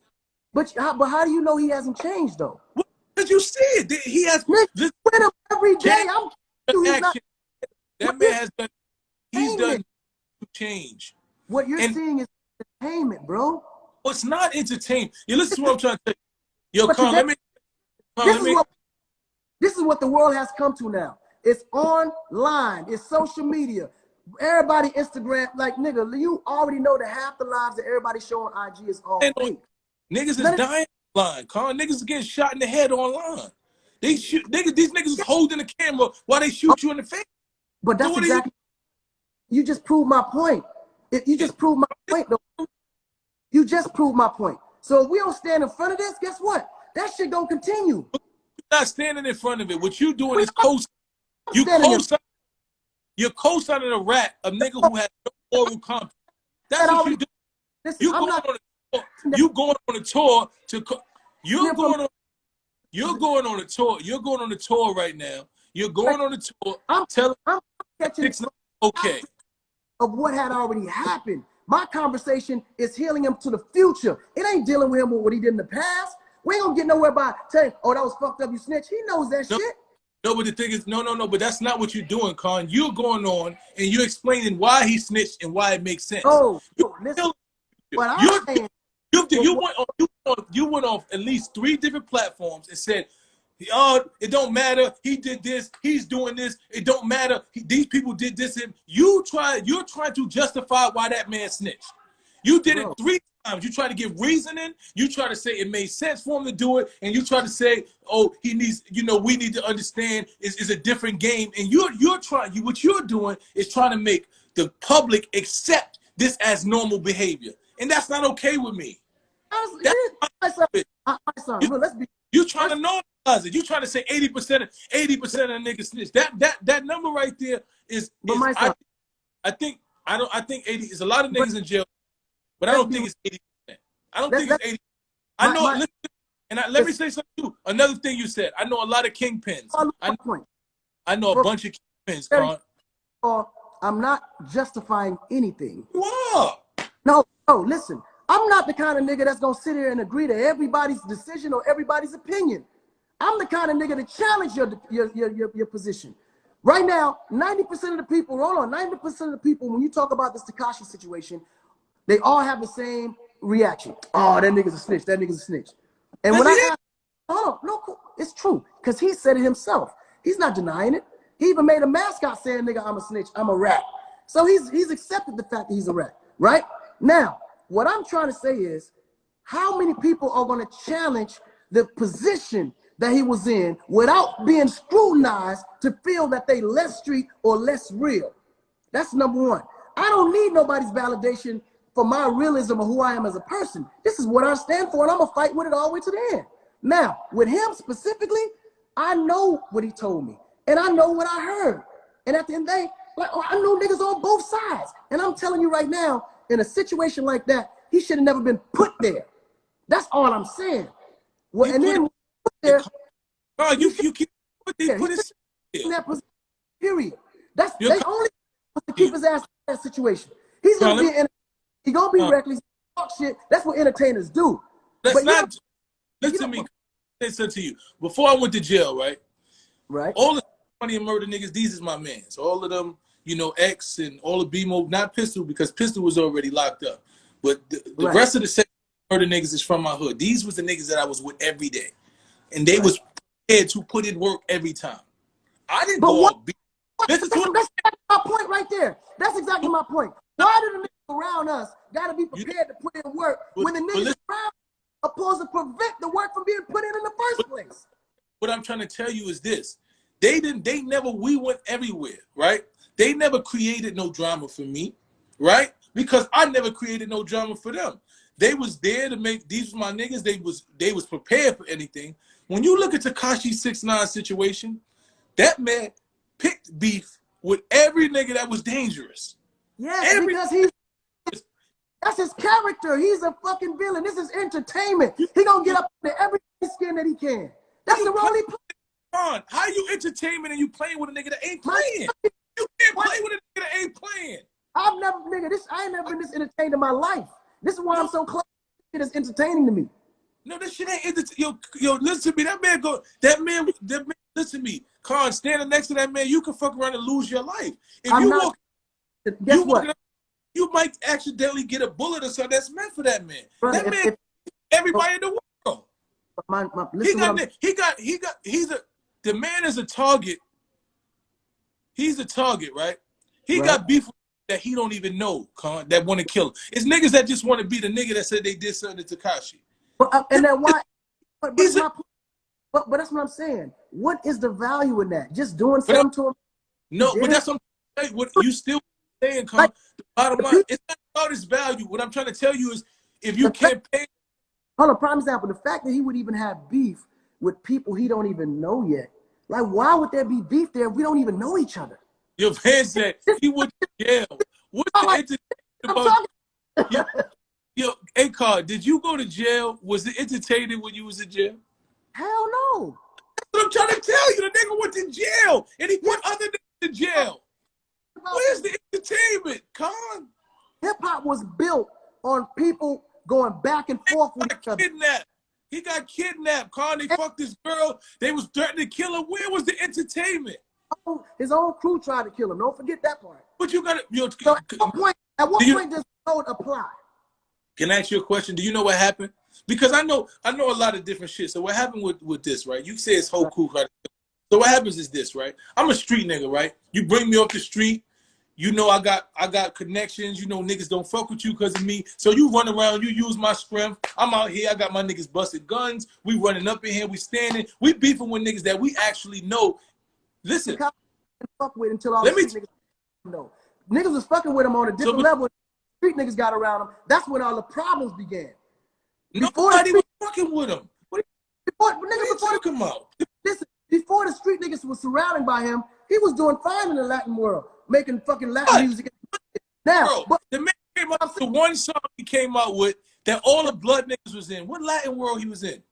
But how do you know he hasn't changed though? Because you see it. He has Nigga, this with him every day. I'm you, he's not. action. That man has done. He's done Entertainment. change. What you're And seeing is entertainment, bro. it's not entertainment. You listen to what I'm trying to tell you. Yo, But Con, today, let me. this is what the world has come to now. It's online. It's social media. Everybody Instagram, like nigga, you already know that half the lives that everybody show on IG is all fake. Niggas is dying online, Con. Niggas is getting shot in the head online. They shoot niggas. These niggas is holding the camera while they shoot you in the face. But that's So what exactly. You just proved my point. You just proved my point, though. You just proved my point. So if we don't stand in front of this, guess what? That shit gonna continue. You're not standing in front of it. What you doing is you're co-signing a rat, a nigga who has no moral compass. That's what you do. You going on a tour. You going on a tour to. You're going on a tour. You're going on a tour right now. You're going on a tour. I'm catching 6ix9ine okay. Of what had already happened. My conversation is healing him to the future. It ain't dealing with him with what he did in the past. We ain't gonna get nowhere by saying, "Oh, that was fucked up, you snitch." He knows that shit. No, but the thing is, no. But that's not what you're doing, Con. You're going on and you're explaining why he snitched and why it makes sense. Listen. You went off at least 3 different platforms and said, "Oh, it don't matter. He did this. He's doing this. It don't matter. These people did this." And you're trying to justify why that man snitched. You did it 3 times. You try to give reasoning. You try to say it made sense for him to do it, and you try to say, "Oh, he needs. We need to understand. Is a different game." And you're trying. What you're doing is trying to make the public accept this as normal behavior, and that's not okay with me. You're trying to normalize it. You're trying to say 80% of niggas snitch. That number right there is I think 80 is a lot of niggas in jail, but I don't think it's 80%. I don't think it's 80. I know. Let me say something too. Another thing you said. I know a lot of kingpins. I know a bunch of kingpins, Con. I'm not justifying anything. You are. No, listen. I'm not the kind of nigga that's gonna sit here and agree to everybody's decision or everybody's opinion. I'm the kind of nigga to challenge your position. Right now, 90% of the people, 90% of the people, when you talk about this Tekashi situation, they all have the same reaction. Oh, that nigga's a snitch. That nigga's a snitch. And when I ask, it's true, because he said it himself. He's not denying it. He even made a mascot saying, "Nigga, I'm a snitch. I'm a rat." So he's accepted the fact that he's a rat, right? Now, what I'm trying to say is, how many people are going to challenge the position that he was in without being scrutinized to feel that they less street or less real? That's number one. I don't need nobody's validation for my realism of who I am as a person. This is what I stand for, and I'm going to fight with it all the way to the end. Now, with him specifically, I know what he told me, and I know what I heard. And at the end of the day, I know niggas on both sides. And I'm telling you right now, in a situation like that, he should have never been put there. That's all I'm saying. Well, and then put there, you keep put his in that position. Period. That's they only to keep his ass in that situation. He's gonna be reckless, talk shit. That's what entertainers do. Listen to me. Listen to you. Before I went to jail, right? All the funny and murder niggas, these is my mans. All of them, X and all of BMO, not Pistol, because Pistol was already locked up. But the rest of the murder niggas is from my hood. These was the niggas that I was with every day. And they was prepared to put in work every time. I didn't go off. That's my point right there. That's exactly my point. Why do the niggas around us gotta be prepared to put in work when the niggas around are supposed to prevent the work from being put in the first place? What I'm trying to tell you is this. We went everywhere, right? They never created no drama for me, right? Because I never created no drama for them. They was there to make, these were my niggas, they was prepared for anything. When you look at Tekashi 6ix9ine situation, that man picked beef with every nigga that was dangerous. Yeah, because that's his character. He's a fucking villain. This is entertainment. He gonna get up to every skin that he can. That's the role he plays. How you entertainment and you playing with a nigga that ain't playing? You can't play with a nigga that ain't playing. I ain't never been this entertained in my life. This is why I'm so close. It is entertaining to me. No, that shit ain't yo, listen to me. That man, listen to me. Con, standing next to that man, you can fuck around and lose your life. If I'm you not. walk, Guess what, you might accidentally get a bullet or something that's meant for that man. brother? That man, everybody in the world. Listen what I'm. The man is a target. He's a target, right? He Right. got beef with that he don't even know, Con, that want to kill him. It's niggas that just want to be the nigga that said they did something to Tekashi. But and then why? But He's my point. But that's what I'm saying. What is the value in that? Just doing but something to him? no, but that's what I'm saying. What you still saying, Con? Like, The bottom the line, people, it's not about his value. What I'm trying to tell you is, if the you fact, can't pay, hold on, prime example, the fact that he would even have beef with people he don't even know yet. Like, why would there be beef there if we don't even know each other? your man said This he went to jail. What's is the like entertainment I'm about? talking. Yo, Akon, did you go to jail? Was it entertaining when you was in jail? Hell no. That's what I'm trying to tell you. The nigga went to jail, and he put other niggas in jail. Where's the entertainment, Con? Hip hop was built on people going back and forth with each other. Kidnapped. He got kidnapped. Con, they fucked this girl. They was threatening to kill her. Where was the entertainment? His own crew tried to kill him. Don't forget that part. But you gotta. Yo, So at what point does code apply? Can I ask you a question? Do you know what happened? Because I know a lot of different shit. So what happened with this, right? You say it's whole crew. Right? So what happens is this, right? I'm a street nigga, right? You bring me off the street. You know I got connections. You know niggas don't fuck with you because of me. So you run around. You use my strength. I'm out here. I got my niggas busted guns. We running up in here. We standing. We beefing with niggas that we actually know. Listen. Fuck with until all the street niggas know. Niggas was fucking with him on a different level. Street niggas got around him. That's when all the problems began. Nobody was fucking with him. What are you talking about? Listen, before the street niggas was surrounded by him, he was doing fine in the Latin world, making fucking Latin music. Now, bro, the man came out with the one song he came out with that all the blood niggas was in. What Latin world he was in?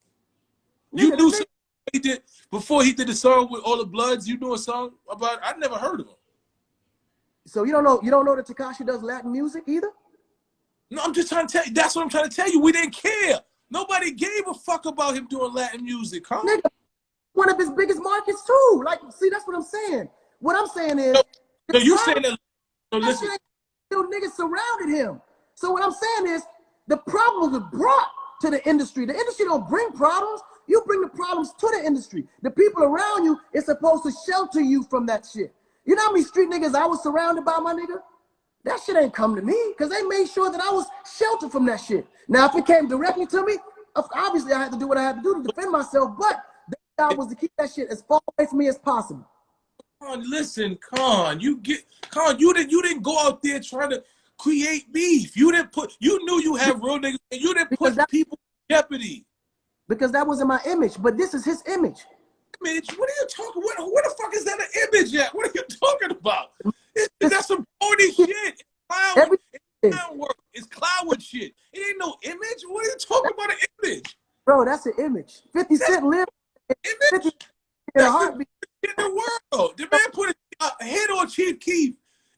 You knew something he did before he did the song with all the bloods. You knew a song about? I never heard of him. So you don't know that Tekashi does Latin music either? No, I'm just trying to tell you. That's what I'm trying to tell you. We didn't care. Nobody gave a fuck about him doing Latin music, huh? Nigga, one of his biggest markets too. Like, see, that's what I'm saying. What I'm saying is, so you saying that? So listen, niggas surrounded him. So what I'm saying is, the problem was brought to the industry. The industry don't bring problems. You bring the problems to the industry. The people around you is supposed to shelter you from that shit. You know how many street niggas I was surrounded by, my nigga? That shit ain't come to me because they made sure that I was sheltered from that shit. Now, if it came directly to me, obviously I had to do what I had to do to defend myself, but the job was to keep that shit as far away from me as possible. Con, listen, Con, you didn't go out there trying to create beef. You knew you had real niggas, and you didn't put people in jeopardy. Because that wasn't my image, but this is his image. Image? What are you talking? Where the fuck is that an image at? What are you talking about? That's some corny shit. It's clown work. It's cloud shit. It ain't no image. What are you talking about? An image, bro? That's an image. 50 Cent lived image. In a heartbeat. In the world, the man put a hit on Chief Keef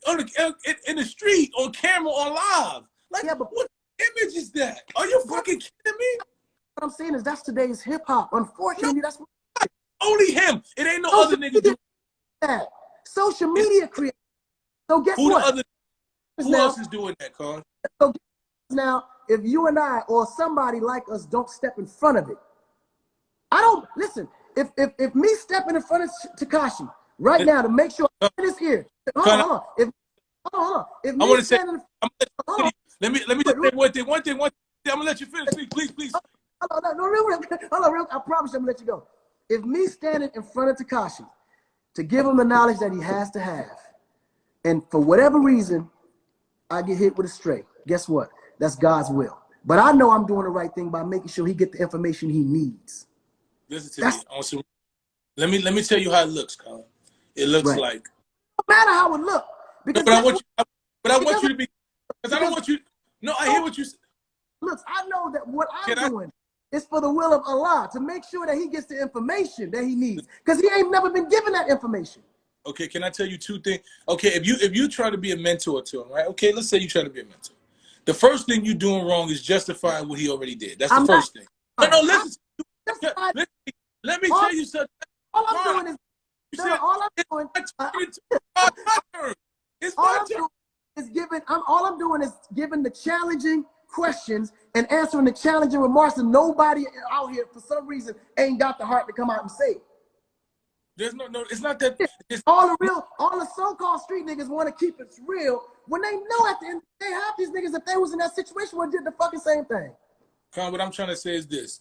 in the street on camera on live. Like, yeah, but what image is that? Are you fucking kidding me? What I'm saying is that's today's hip hop. Unfortunately, that's what only him. It ain't no other nigga doing that. Social media creators. So guess what? Who else is doing that, Carl? So now, if you and I or somebody like us don't step in front of it, I don't listen. If me stepping in front of Tekashi right now to make sure in his ear, hold on. If me I want to say, let me just say one thing. I'm gonna let you finish, please. Hold on, I promise I'm gonna let you go. If me standing in front of Tekashi to give him the knowledge that he has to have, and for whatever reason, I get hit with a stray, guess what? That's God's will. But I know I'm doing the right thing by making sure he get the information he needs. Listen to me. Also, let me tell you how it looks, Colin. It looks like. No matter how it looks. Because no, I want you to be. Because I don't want you. No, I hear what you say. Look, I know that what I'm doing is for the will of Allah to make sure that he gets the information that he needs. Because he ain't never been given that information. Okay, can I tell you two things? Okay, if you try to be a mentor to him, right? Okay, let's say you try to be a mentor. The first thing you're doing wrong is justifying what he already did. That's the first thing. No, listen. That's fine. Let me tell you something. All I'm doing is, all I'm doing, it's all my I'm turn. doing is all I'm doing is giving the challenging questions and answering the challenging remarks, and nobody out here for some reason ain't got the heart to come out and say it. There's no, it's not that. It's, all the so-called street niggas want to keep it real when they know at the end of the day, half these niggas, if they was in that situation, would did the fucking same thing. Con, what I'm trying to say is this: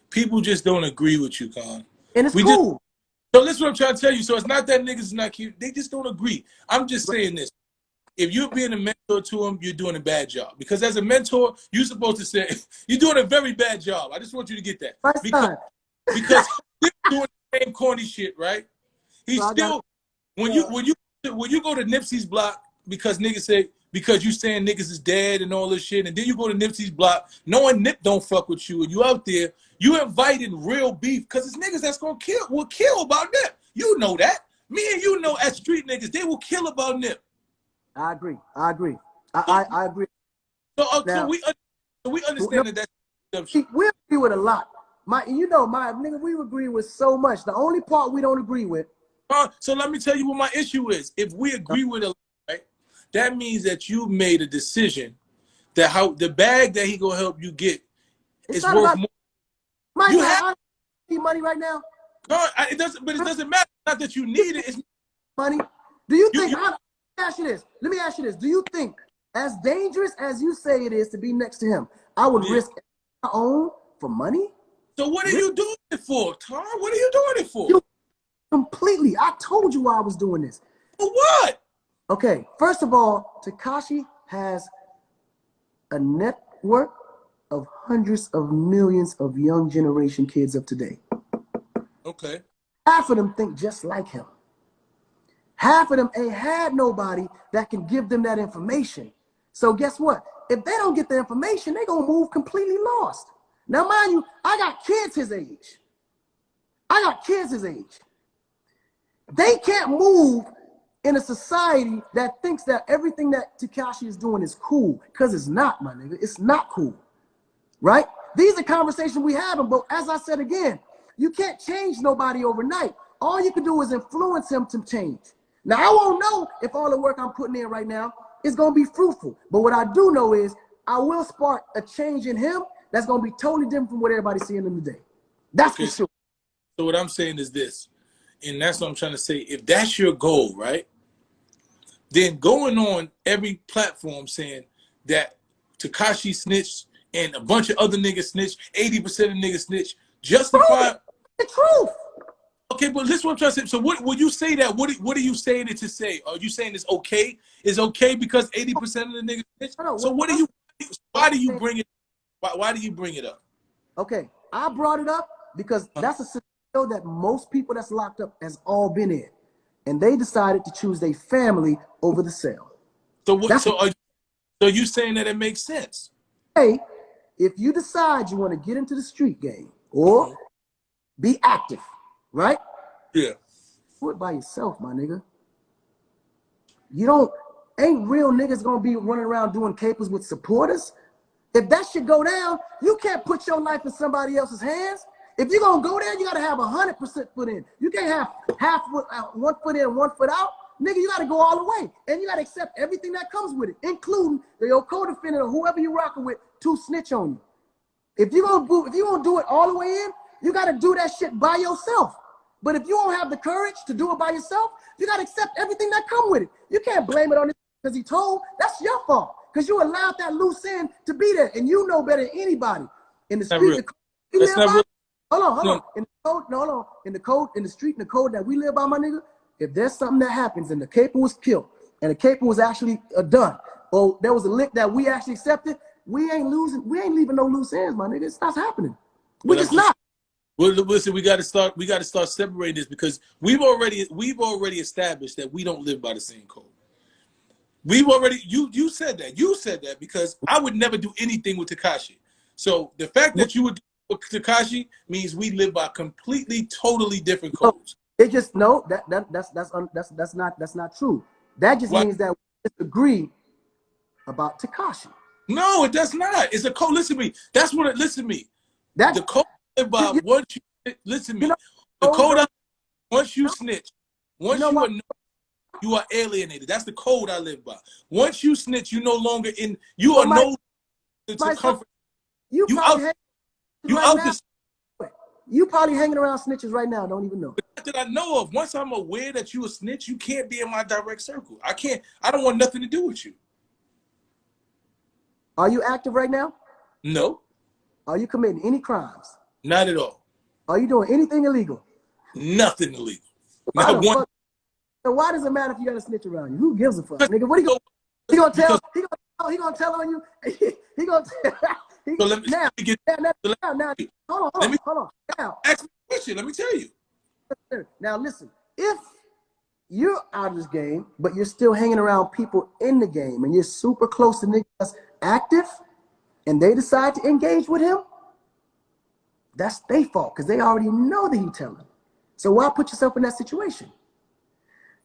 people just don't agree with you, Con. And it's cool. So listen, what I'm trying to tell you. So it's not that niggas is not cute; they just don't agree. I'm just saying this: if you're being a mentor to them, you're doing a bad job. Because as a mentor, you're supposed to say you're doing a very bad job. I just want you to get that because he's doing the same corny shit, right? He's still when you go to Nipsey's block because niggas say because you saying niggas is dead and all this shit, and then you go to Nipsey's block knowing Nip don't fuck with you, and you out there, you invited real beef because it's niggas that's gonna will kill about Nip. You know that. Me and you know as street niggas, they will kill about Nip. I agree. I agree. I agree. So we understand that that's we agree with a lot. My nigga, we agree with so much. The only part we don't agree with. So let me tell you what my issue is. If we agree with it, right, that means that you made a decision that how the bag that he gonna help you get is worth more. Mike, you have money right now. No, it doesn't. But it doesn't matter. Not that you need it. It's money. Do you think? Let me ask you this. Do you think, as dangerous as you say it is to be next to him, I would risk my own for money? So what are you doing it for, Tom? What are you doing it for? Completely. I told you why I was doing this. For what? Okay. First of all, Tekashi has a network of hundreds of millions of young generation kids of today. Okay. Half of them think just like him. Half of them ain't had nobody that can give them that information. So guess what? If they don't get the information, they gonna move completely lost. Now, mind you, I got kids his age. They can't move in a society that thinks that everything that Tekashi is doing is cool, because it's not, my nigga. It's not cool, right? These are conversations we have, but as I said again, you can't change nobody overnight. All you can do is influence him to change. Now, I won't know if all the work I'm putting in right now is going to be fruitful, but what I do know is I will spark a change in him that's going to be totally different from what everybody's seeing him today. That's for sure. So what I'm saying is this, and that's what I'm trying to say. If that's your goal, right, then going on every platform saying that Tekashi snitched and a bunch of other niggas snitched, 80% of niggas snitched, justify the truth. Okay, but this is what I'm trying to say. So what would you say that? What are you saying it to say? Are you saying it's okay? It's okay because 80% of the niggas snitch? So what do you? Why do you bring it? Why do you bring it up? Okay, I brought it up because that's a scenario that most people that's locked up has all been in, and they decided to choose their family over the cell. So what? So you saying that it makes sense? Hey, if you decide you want to get into the street game or be active, right? Yeah. Do it by yourself, my nigga. Ain't real niggas gonna be running around doing capers with supporters. If that shit go down, you can't put your life in somebody else's hands. If you're gonna go there, you gotta have 100% foot in. You can't have half foot, 1 foot in, 1 foot out. Nigga, you gotta go all the way. And you gotta accept everything that comes with it, including your co-defendant or whoever you're rocking with to snitch on you. If you're gonna do it all the way in, you gotta do that shit by yourself. But if you don't have the courage to do it by yourself, you gotta accept everything that comes with it. You can't blame it on it because he told. That's your fault. Because you allowed that loose end to be there, and you know better than anybody. In the street, hold on. In the street, in the code that we live by, my nigga, if there's something that happens and the caper was killed and the caper was actually done, or there was a lick that we actually accepted, we ain't leaving no loose ends, my nigga. It's not happening. We just not. Well, listen, we got to start separating this because we've already established that we don't live by the same code. You said that because I would never do anything with Tekashi. So the fact that you would do with Tekashi means we live by completely, totally different codes. It just that's not true. That just means that we disagree about Tekashi. No, it does not. It's a code. Listen to me. Listen to me. That The code I live by, you, once you listen to you me, know, the code, code bro, I, once you snitch, you once know you what? are you are alienated. That's the code I live by. Once you snitch, you no longer in. You are Somebody, no to somebody, comfort. you You probably out. hanging You right out now. this. You probably hanging around snitches right now. Don't even know. Not that I know of. Once I'm aware that you a snitch, you can't be in my direct circle. I can't. I don't want nothing to do with you. Are you active right now? No, Are you committing any crimes? not at all. Are you doing anything illegal? Nothing illegal. Why Not the one. fuck? So why does it matter if you got a snitch around you? Who gives a fuck, Because, nigga? What he gonna tell? because He gonna tell on you? he gonna tell, so let me, now, let me get. now, So now, hold let me on. Now, ask me a question. Let me tell you. now listen. If you're out of this game, but you're still hanging around people in the game, and you're super close to niggas that's active, and they decide to engage with him, that's their fault because they already know that he telling. So why put yourself in that situation?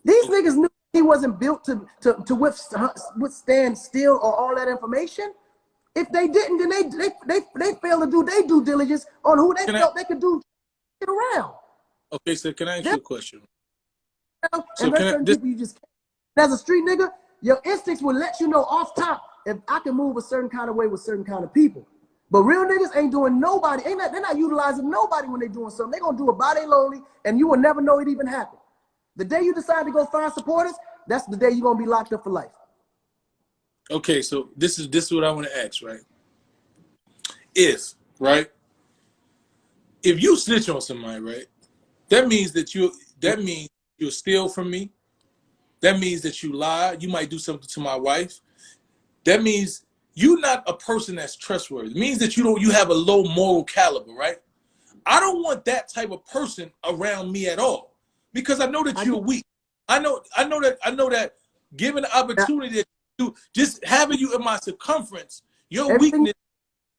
These niggas knew he wasn't built to withstand steal or all that information. If they didn't, then they failed to do their due diligence on who they Can I? felt they could do it around. Okay, so can I ask you a question? So And there's can I? certain This, people you just can't. As a street nigga, your instincts will let you know off top if I can move a certain kind of way with certain kind of people. But real niggas ain't doing nobody, they're not utilizing nobody when they're doing something. They're gonna do it by their lonely, and you will never know it even happened. The day you decide to go find supporters, that's the day you're gonna be locked up for life. okay, so this is what I want to ask, right? Right, if you snitch on somebody, right, that means you'll steal from me. That means that you lie. You might do something to my wife. That means you're not a person that's trustworthy. It means that you have a low moral caliber, right? I don't want that type of person around me at all because I know that I you're get weak. I know that given the that. opportunity to just having you in my circumference, Everything,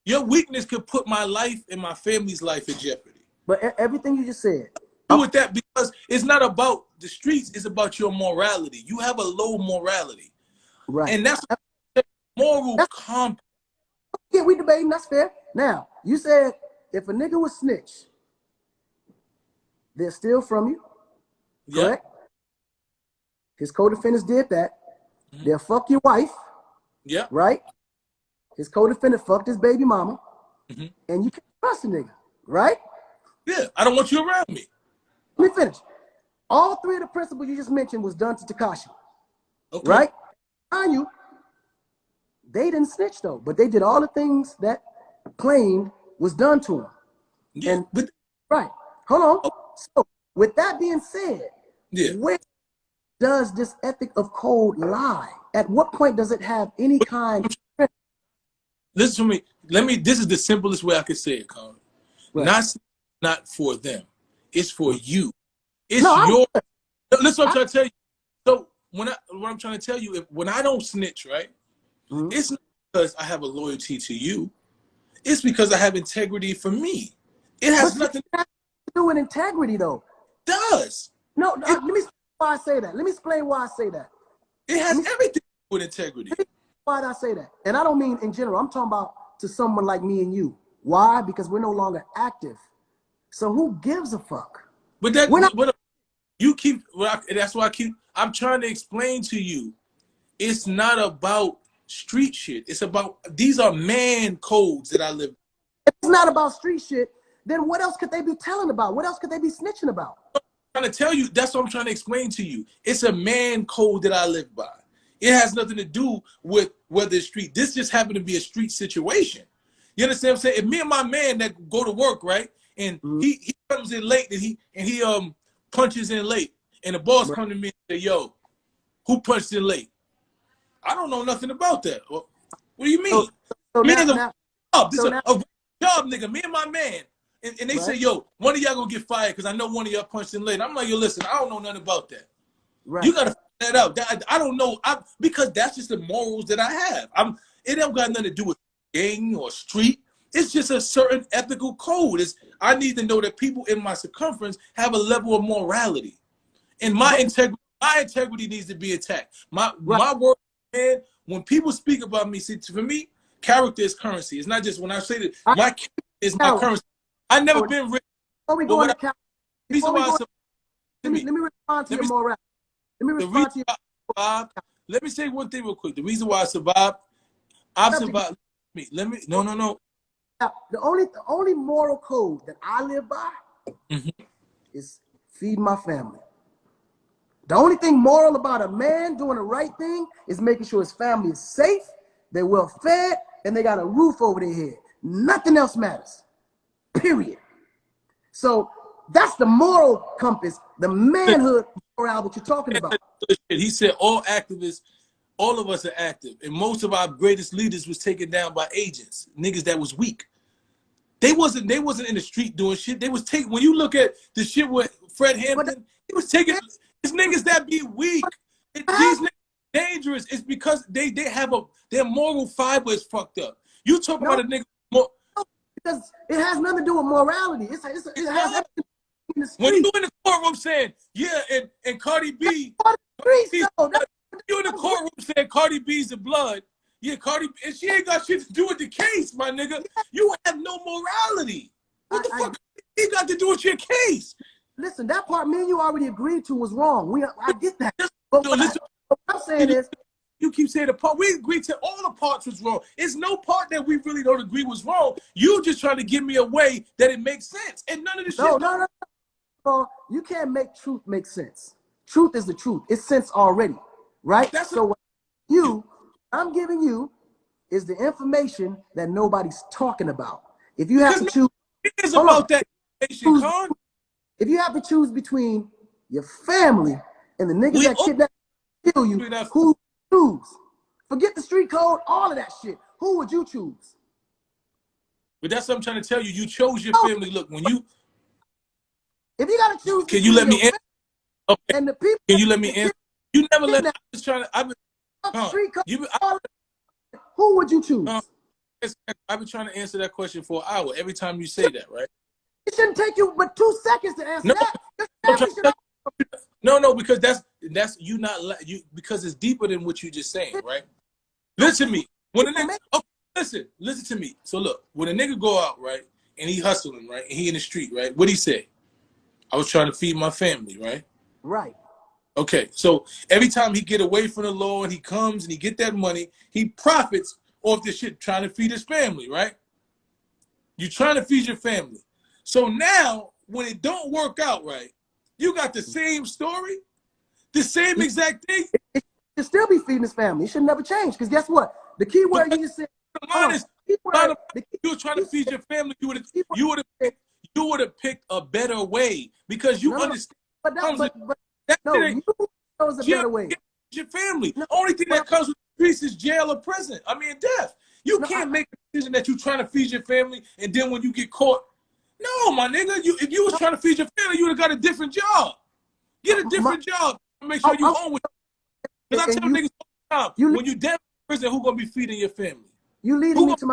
your weakness could put my life and my family's life in jeopardy. but everything you just said. Do with that because it's not about the streets, it's about your morality. You have a low morality. Right. And that's moral That's comp. yeah, we debating, that's fair. Now, you said if a nigga was snitch, they're steal from you, Yep. correct? His co-defendants did that. They'll fuck your wife, Yep. right? His co-defendant fucked his baby mama, Mm-hmm. and you can't trust a nigga, right? Yeah. I don't want you around me. Let me finish. All three of the principles you just mentioned was done to Tekashi, Okay. right? Mind you, they didn't snitch though, but they did all the things that claimed was done to him. Yeah. And But right, hold on. oh, So with that being said, yeah. where does this ethic of code lie? At what point does it have any kind of Listen to me. This is the simplest way I could say it, Colin. right? Not for them. It's for you. It's No, your listen what I'm I, trying to tell you. So what I'm trying to tell you, when I don't snitch, right? mm-hmm. It's not because I have a loyalty to you. It's because I have integrity for me. It has But nothing that has to do with integrity though. does. No, It, let me explain why I say that. Let me explain why I say that. it Let has me everything to do with integrity. Let me why did I say that? And I don't mean in general. I'm talking about to someone like me and you. Why? Because we're no longer active. So who gives a fuck? But that We're not. what you keep that's why I'm trying to explain to you. It's not about street shit. It's about these are man codes that I live. If it's not about street shit, then what else could they be telling about? What else could they be snitching about? I'm trying to tell you, that's what I'm trying to explain to you. It's a man code that I live by. It has nothing to do with whether it's street. This just happened to be a street situation. You understand what I'm saying? If me and my man that go to work, right, and Mm-hmm. he comes in late and he punches in late, and the boss Right. come to me and say, "Yo, who punched in late?" I don't know nothing about that. Well, what do you So, mean? so Me now, and the now, job. This so is now, a job, nigga. Me and my man. And they say, right, yo, one of y'all gonna get fired because I know one of y'all punched in late. I'm like, yo, listen, I don't know nothing about that. right. You gotta figure that out. I don't know. Because that's just the morals that I have. It don't got nothing to do with gang or street. It's just a certain ethical code. I need to know that people in my circumference have a level of morality. And my integrity needs to be attacked. Right. My word, man, when people speak about me, see, for me, character is currency. It's not just when I say that I, my is my Cali. currency. I never So, been rich, before we but go what into I, Cali, reason before we why I go, survived, let me respond to let your me morale. Let me the reason respond to your why I survived. Let me say one thing real quick. The reason why I survived, I've subject. survived. Let me no. The only moral code that I live by is feed my family. The only thing moral about a man doing the right thing is making sure his family is safe, they're well fed, and they got a roof over their head. Nothing else matters. Period. So that's the moral compass, the manhood morale that you're talking about. He said all activists, all of us are active, and most of our greatest leaders was taken down by agents, niggas that was weak. They wasn't in the street doing shit. They was taking. When you look at the shit with Fred But Hampton, he was taking. These niggas that be weak. These niggas dangerous. It's because they have their moral fiber is fucked up. You talk no, about a nigga more. because it has nothing to do with morality. It has everything in the When street. you in the courtroom saying, yeah, and Cardi B, Streets, though. you in the courtroom saying Cardi B's the blood. Yeah, Cardi, and she ain't got shit to do with the case, my nigga. You have no morality. What the fuck he got to do with your case? Listen, that part me and you already agreed to was wrong. I get that. But Listen, what I'm saying is, you keep saying the part. We agreed to all the parts was wrong. It's no part that we really don't agree was wrong. You just trying to give me a way that it makes sense. And none of the shit. No. You can't make truth make sense. Truth is the truth. It's sense already, right? So what I'm giving you is the information that nobody's talking about. If you have to choose, it is about that information, Con. If you have to choose between your family and the niggas that kidnap kill you, who choose? Forget the street code, all of that shit. Who would you choose? But that's what I'm trying to tell you. You chose your family. Look, when you if you gotta choose, can you let me answer? Okay. And the people can you let me answer? You never let me. I was trying to. Who would you choose? I've been trying to answer that question for an hour. Every time you say that, right? It shouldn't take you but 2 seconds to answer that. No, because that's you not you because it's deeper than what you just saying, right? Listen to me. When a nigga, listen to me. So look, when a nigga go out, right, and he hustling, right, and he in the street, right, what he say? I was trying to feed my family, right? Right. Okay, so every time he get away from the law and he comes and he get that money, he profits off this shit trying to feed his family, right? You're trying to feed your family. So now, when it don't work out right, you got the same story, the same exact thing. It should still be feeding his family. It should never change. Because guess what? The key word you just said. You were trying to feed your family. You would have picked a better way because you understand. But you chose a better way. Your family. The only thing that comes with peace is jail or prison. I mean, death. You can't make a decision that you're trying to feed your family, and then when you get caught, no, my nigga. If you was trying to feed your family, you would have got a different job. Get a different job. Make sure you own it. Because I tell niggas all the time, when you dead in prison, who gonna be feeding your family? You're leading me to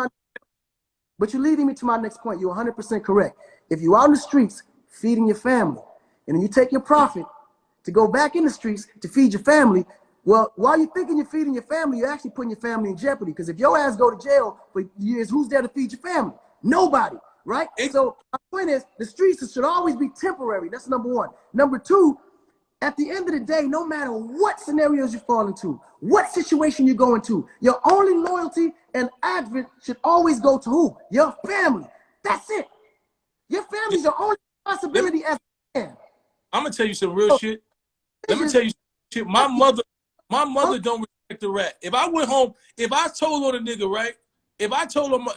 my next point. You're 100% correct. If you're out in the streets feeding your family, and then you take your profit to go back in the streets to feed your family, well, while you're thinking you're feeding your family, you're actually putting your family in jeopardy. Because if your ass go to jail for years, who's there to feed your family? Nobody, right? So my point is, the streets should always be temporary. That's number one. Number two, at the end of the day, no matter what scenarios you fall into, what situation you go into, your only loyalty and advent should always go to who? Your family. That's it. Your family's your only responsibility as a man. I'm gonna tell you some real shit. Let me tell you some shit. My mother don't respect the rat. If I went home, if I told on a nigga, right? If I told him,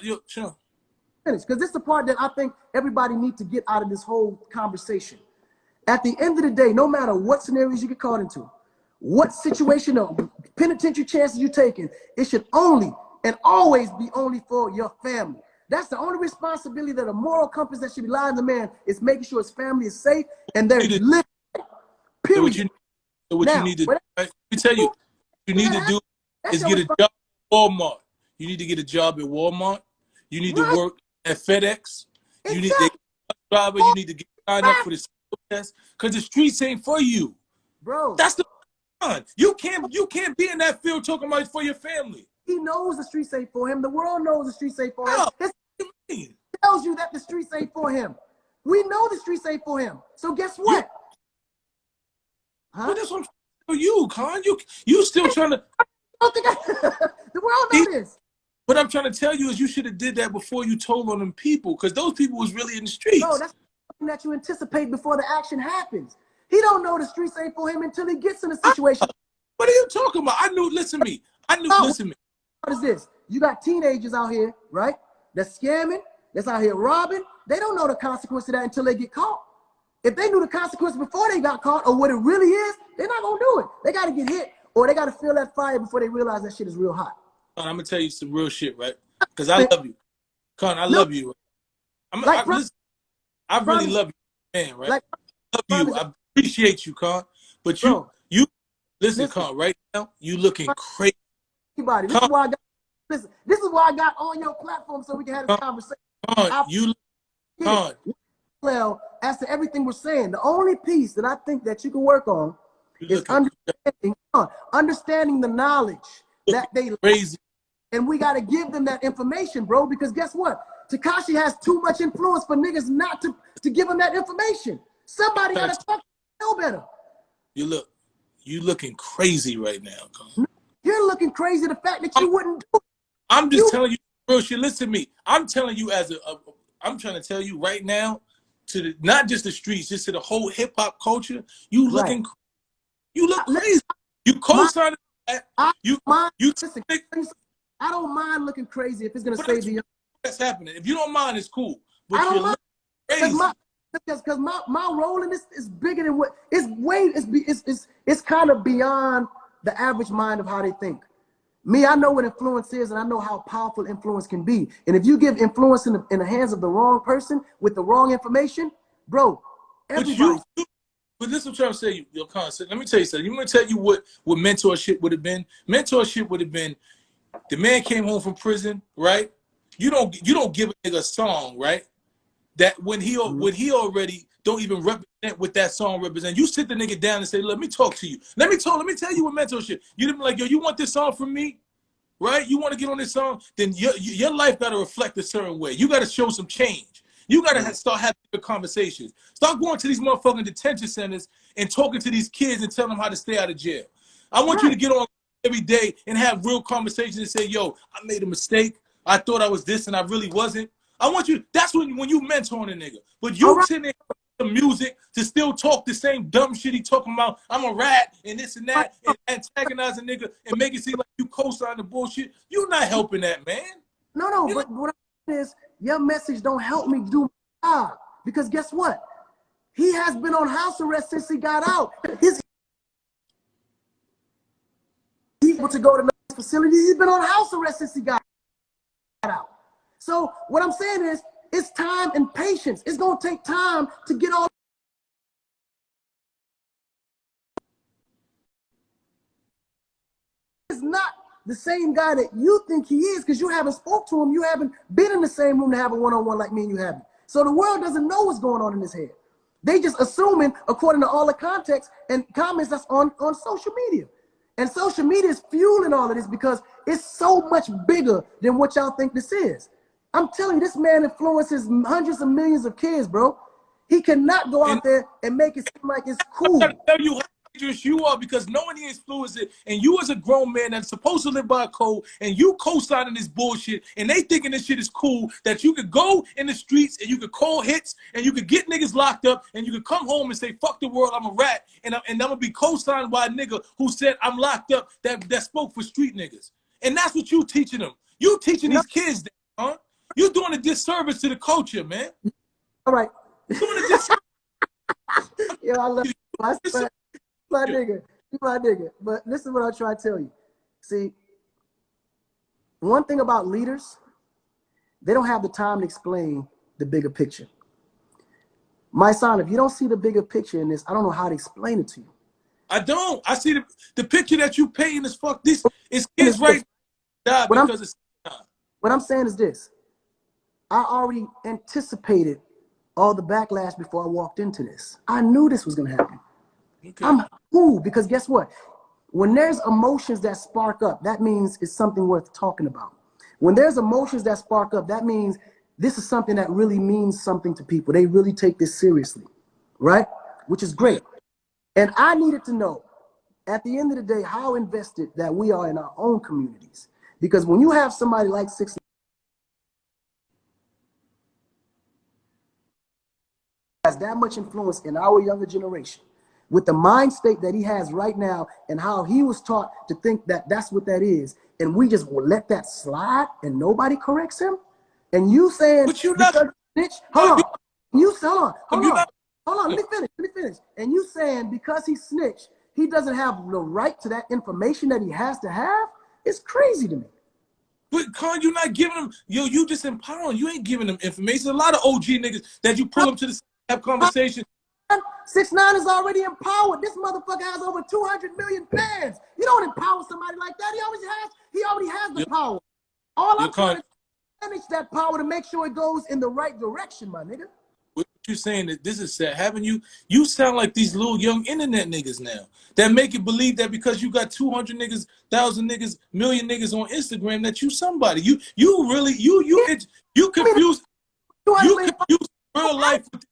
finish, because this is the part that I think everybody needs to get out of this whole conversation. At the end of the day, no matter what scenarios you get caught into, what situation or penitentiary chances you're taking, it should only and always be only for your family. That's the only responsibility that a moral compass that should be lying to man is making sure his family is safe and they're living. Period. So what you need to do, let me tell you, you need to do is get a job at Walmart. You need to get a job at Walmart. You need to work at FedEx. You need to driver. You need to get signed up for the test because the streets ain't for you, bro. That's the fun. You can't be in that field talking about it for your family. He knows the streets ain't for him. The world knows the streets ain't for him. What do you mean? tells you that the streets ain't for him. We know the streets ain't for him. So guess what? But that's what I'm trying to tell you, Con. You still trying to. I don't think the world know this. What I'm trying to tell you is you should have did that before you told on them people, because those people was really in the streets. No, that's something that you anticipate before the action happens. He don't know the streets ain't for him until he gets in a situation. What are you talking about? Listen to me. Listen to me. What is this? You got teenagers out here, right? That's scamming, that's out here robbing. They don't know the consequence of that until they get caught. If they knew the consequence before they got caught or what it really is, they're not gonna do it. They gotta get hit or they gotta feel that fire before they realize that shit is real hot. Con, I'm gonna tell you some real shit, right? Because I love you. Con, I love you. I really love you, man, right? I love you. I appreciate you, Con. But you listen, Con, right now, you looking crazy. Everybody, this is why I got this is why I got on your platform so we can have this conversation. Well, as to everything we're saying, the only piece that I think that you can work on is understanding the knowledge that they crazy. And we got to give them that information, bro, because guess what? Tekashi has too much influence for niggas not to give him that information. Somebody got to talk to know better. You looking crazy right now, Con. You're looking crazy the fact that you wouldn't do it. I'm just telling you real shit. Listen to me. I'm telling you I'm trying to tell you right now, to not just the streets, just to the whole hip hop culture. You looking, you look crazy. You co-signing that. I don't mind looking crazy if it's gonna save you. That's happening. If you don't mind, it's cool. But I don't mind crazy. Because my role in this is bigger than what it's kind of beyond the average mind of how they think. Me, I know what influence is, and I know how powerful influence can be. And if you give influence in the hands of the wrong person with the wrong information, bro, everybody. But this is what I'm trying to say, your concept. Let me tell you something. I'm going to tell you what mentorship would have been. Mentorship would have been, the man came home from prison, right? You don't give a nigga a song, right? That when he already don't even represent what that song represents. You sit the nigga down and say, let me talk to you. Let me tell you what mentorship. You didn't be like, yo, you want this song from me? Right? You want to get on this song? Then your life got to reflect a certain way. You got to show some change. You got to start having conversations. Start going to these motherfucking detention centers and talking to these kids and telling them how to stay out of jail. I want you to get on every day and have real conversations and say, yo, I made a mistake. I thought I was this and I really wasn't. I want you, that's when you mentoring a nigga. But you sitting there with the music to still talk the same dumb shit he talking about, I'm a rat and this and that, and antagonize a nigga and make it seem like you co-sign the bullshit. You're not helping that, man. No, but what I'm saying is, your message don't help me do my job. Because guess what? He has been on house arrest since he got out. He's able to go to the facility. He's been on house arrest since he got out. So what I'm saying is, it's time and patience. It's gonna take time to get all. It's not the same guy that you think he is because you haven't spoke to him. You haven't been in the same room to have a one-on-one like me and you haven't. So the world doesn't know what's going on in his head. They just assuming according to all the context and comments that's on social media. And social media is fueling all of this because it's so much bigger than what y'all think this is. I'm telling you, this man influences hundreds of millions of kids, bro. He cannot go out there and make it seem like it's cool. I tell you how dangerous you are because knowing he influences it, and you as a grown man that's supposed to live by a code, and you co-signing this bullshit, and they thinking this shit is cool, that you could go in the streets and you could call hits, and you could get niggas locked up, and you could come home and say, fuck the world, I'm a rat, and I'm gonna be co-signed by a nigga who said I'm locked up, that spoke for street niggas. And that's what you teaching them. You teaching these kids that, huh? You're doing a disservice to the culture, man. All right. You're doing a disservice. Yo, I love you. My nigga. You my nigga. But this is what I'll try to tell you. See, one thing about leaders, they don't have the time to explain the bigger picture. My son, if you don't see the bigger picture in this, I don't know how to explain it to you. I don't. I see the picture that you painting is fuck. This is kids right now because it's time. What I'm saying is this. I already anticipated all the backlash before I walked into this. I knew this was going to happen. Okay. I'm cool because guess what? When there's emotions that spark up, that means it's something worth talking about. When there's emotions that spark up, that means this is something that really means something to people. They really take this seriously, right? Which is great. And I needed to know, at the end of the day, how invested that we are in our own communities. Because when you have somebody like 6ix9ine has that much influence in our younger generation, with the mind state that he has right now and how he was taught to think that that's what that is, and we just will let that slide and nobody corrects him, and you saying, But you're not. because snitch, hold on, You're not. let me finish. And you saying because he snitched, he doesn't have the right to that information that he has to have? It's crazy to me. But Con, you're not giving them. You just empowering. You ain't giving them information. A lot of OG niggas that you pull them to the have conversation. 6ix9ine is already empowered. This motherfucker has over 200 million fans. You don't empower somebody like that. He already has the power. All I'm trying to manage that power to make sure it goes in the right direction, my nigga. What you're saying that this is sad. Haven't you sound like these little young internet niggas now that make you believe that because you got 200 niggas, 1,000 niggas, million niggas on Instagram that you somebody. You confuse real life with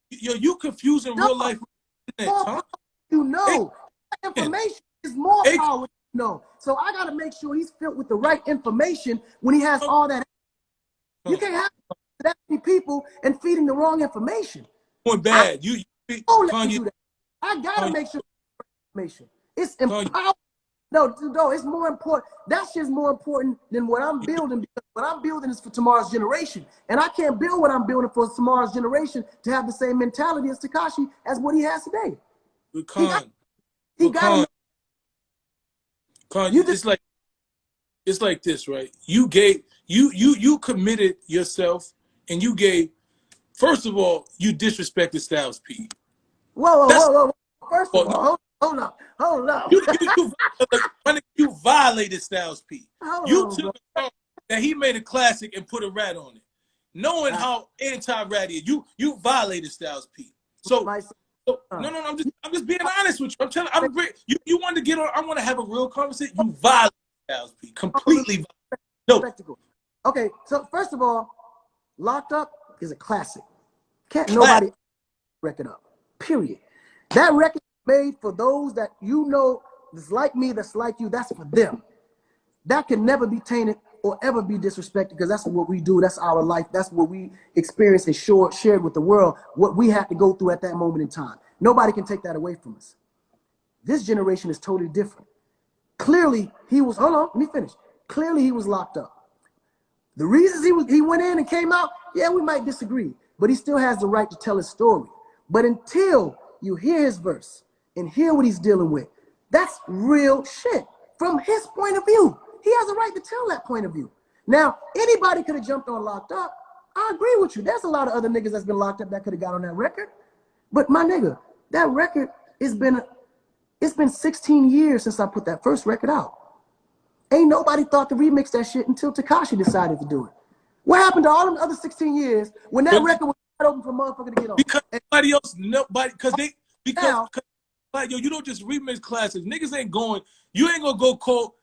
you confusing real life with internet, huh? You know, information is more power. You know, so I gotta make sure he's filled with the right information when he has all that. You can't have that many people and feeding the wrong information. Going bad. I gotta make sure information. It's empowered. No, it's more important. That shit's more important than what I'm building, because what I'm building is for tomorrow's generation. And I can't build what I'm building for tomorrow's generation to have the same mentality as Tekashi as what he has today. It's like this, right? You committed yourself, and you gave. First of all, you disrespected Styles P. Whoa. First of all, hold up. You violated Styles P. You took a song that he made a classic and put a rat on it, knowing how anti-rat you violated Styles P. No, I'm just being honest with you. I'm great. You want to get on? I want to have a real conversation. You violated Styles P completely. No. Okay, so first of all, Locked Up is a classic. Can't nobody record up. Period. That record made for those that you know that's like me, that's like you, that's for them. That can never be tainted or ever be disrespected, because that's what we do. That's our life. That's what we experience and shared with the world, what we had to go through at that moment in time. Nobody can take that away from us. This generation is totally different. Clearly, he was, hold on, let me finish. Clearly, he was locked up. The reasons he went in and came out, yeah, we might disagree, but he still has the right to tell his story. But until you hear his verse and hear what he's dealing with, that's real shit. From his point of view, he has a right to tell that point of view. Now, anybody could have jumped on Locked Up. I agree with you. There's a lot of other niggas that's been locked up that could have got on that record. But my nigga, that record it's been 16 years since I put that first record out. Ain't nobody thought to remix that shit until Tekashi decided to do it. What happened to all them other 16 years when that record was wide open for motherfucker to get on? Because nobody else, because like, yo, you don't just remix classics. Niggas ain't going. You ain't gonna go call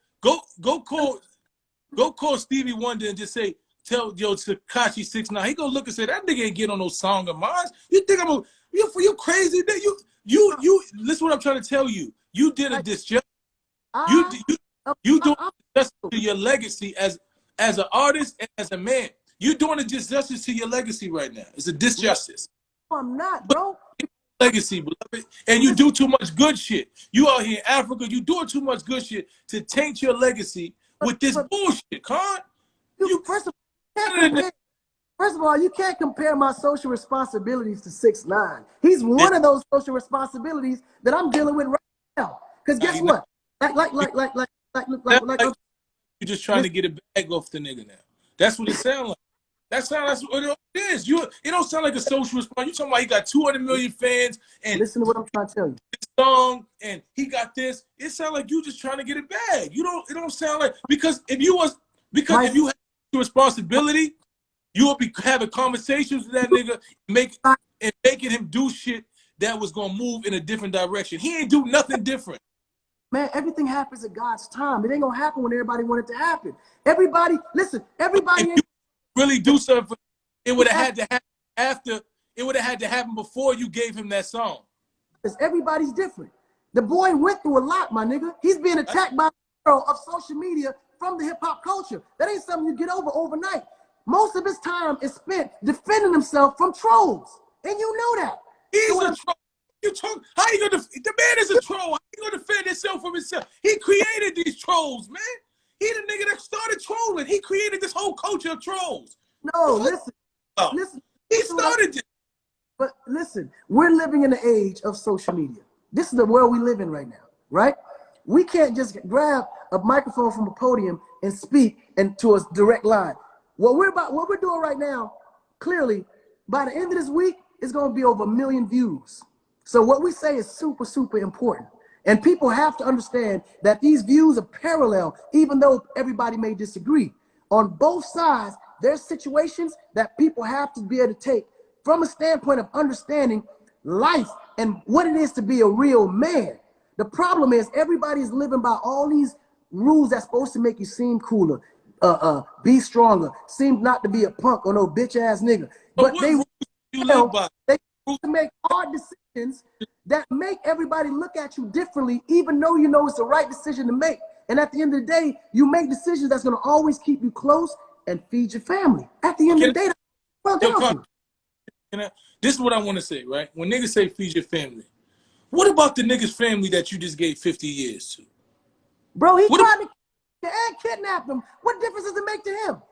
Stevie Wonder and just say, tell Tekashi 6ix9ine. He gonna look and say, that nigga ain't get on no song of mine. You think you crazy? You listen what I'm trying to tell you. You did a disjustice. You doing justice to your legacy as an artist and as a man. You're doing a disjustice to your legacy right now. It's a disjustice. No, I'm not, bro. Legacy, beloved. And you do too much good shit. You out here in Africa, you doing too much good shit to taint your legacy with this bullshit, Con. First of all, you can't compare my social responsibilities to 6ix9ine. He's one of those social responsibilities that I'm dealing with right now. Because guess what? You're just trying to get a bag off the nigga now. That's what it sounds like. That's what it is. It don't sound like a social response. You talking about he got 200 million fans and listen to what I'm trying to tell you. This song and he got this. It sounds like you just trying to get a bag. It don't sound like if you had responsibility, you would be having conversations with that nigga, making him do shit that was gonna move in a different direction. He ain't do nothing different. Man, everything happens at God's time. It ain't gonna happen when everybody want it to happen. Everybody, listen, everybody really do something It would have had to happen after. It would have had to happen before you gave him that song. Everybody's different. The boy went through a lot, my nigga. He's being attacked by the world of social media from the hip hop culture. That ain't something you get over overnight. Most of his time is spent defending himself from trolls, and you know that. He's a troll. You talk. How you gonna? The man is a troll. How you gonna defend himself from himself? He created these trolls, man. He the nigga that started trolling. He created this whole culture of trolls. No, listen. He started this. But listen, we're living in the age of social media. This is the world we live in right now, right? We can't just grab a microphone from a podium and speak into a direct line. What we're doing right now, clearly, by the end of this week, it's going to be over 1 million views. So what we say is super, super important. And people have to understand that these views are parallel, even though everybody may disagree. On both sides, there's situations that people have to be able to take from a standpoint of understanding life and what it is to be a real man. The problem is everybody's living by all these rules that's supposed to make you seem cooler, be stronger, seem not to be a punk or no bitch ass nigga. But they make hard decisions that make everybody look at you differently, even though you know it's the right decision to make. And at the end of the day, you make decisions that's going to always keep you close and feed your family. At the end of the day, that's well done. This is what I want to say, right? When niggas say feed your family, what about the nigga's family that you just gave 50 years to? Bro, he tried to kidnap him. What difference does it make to him?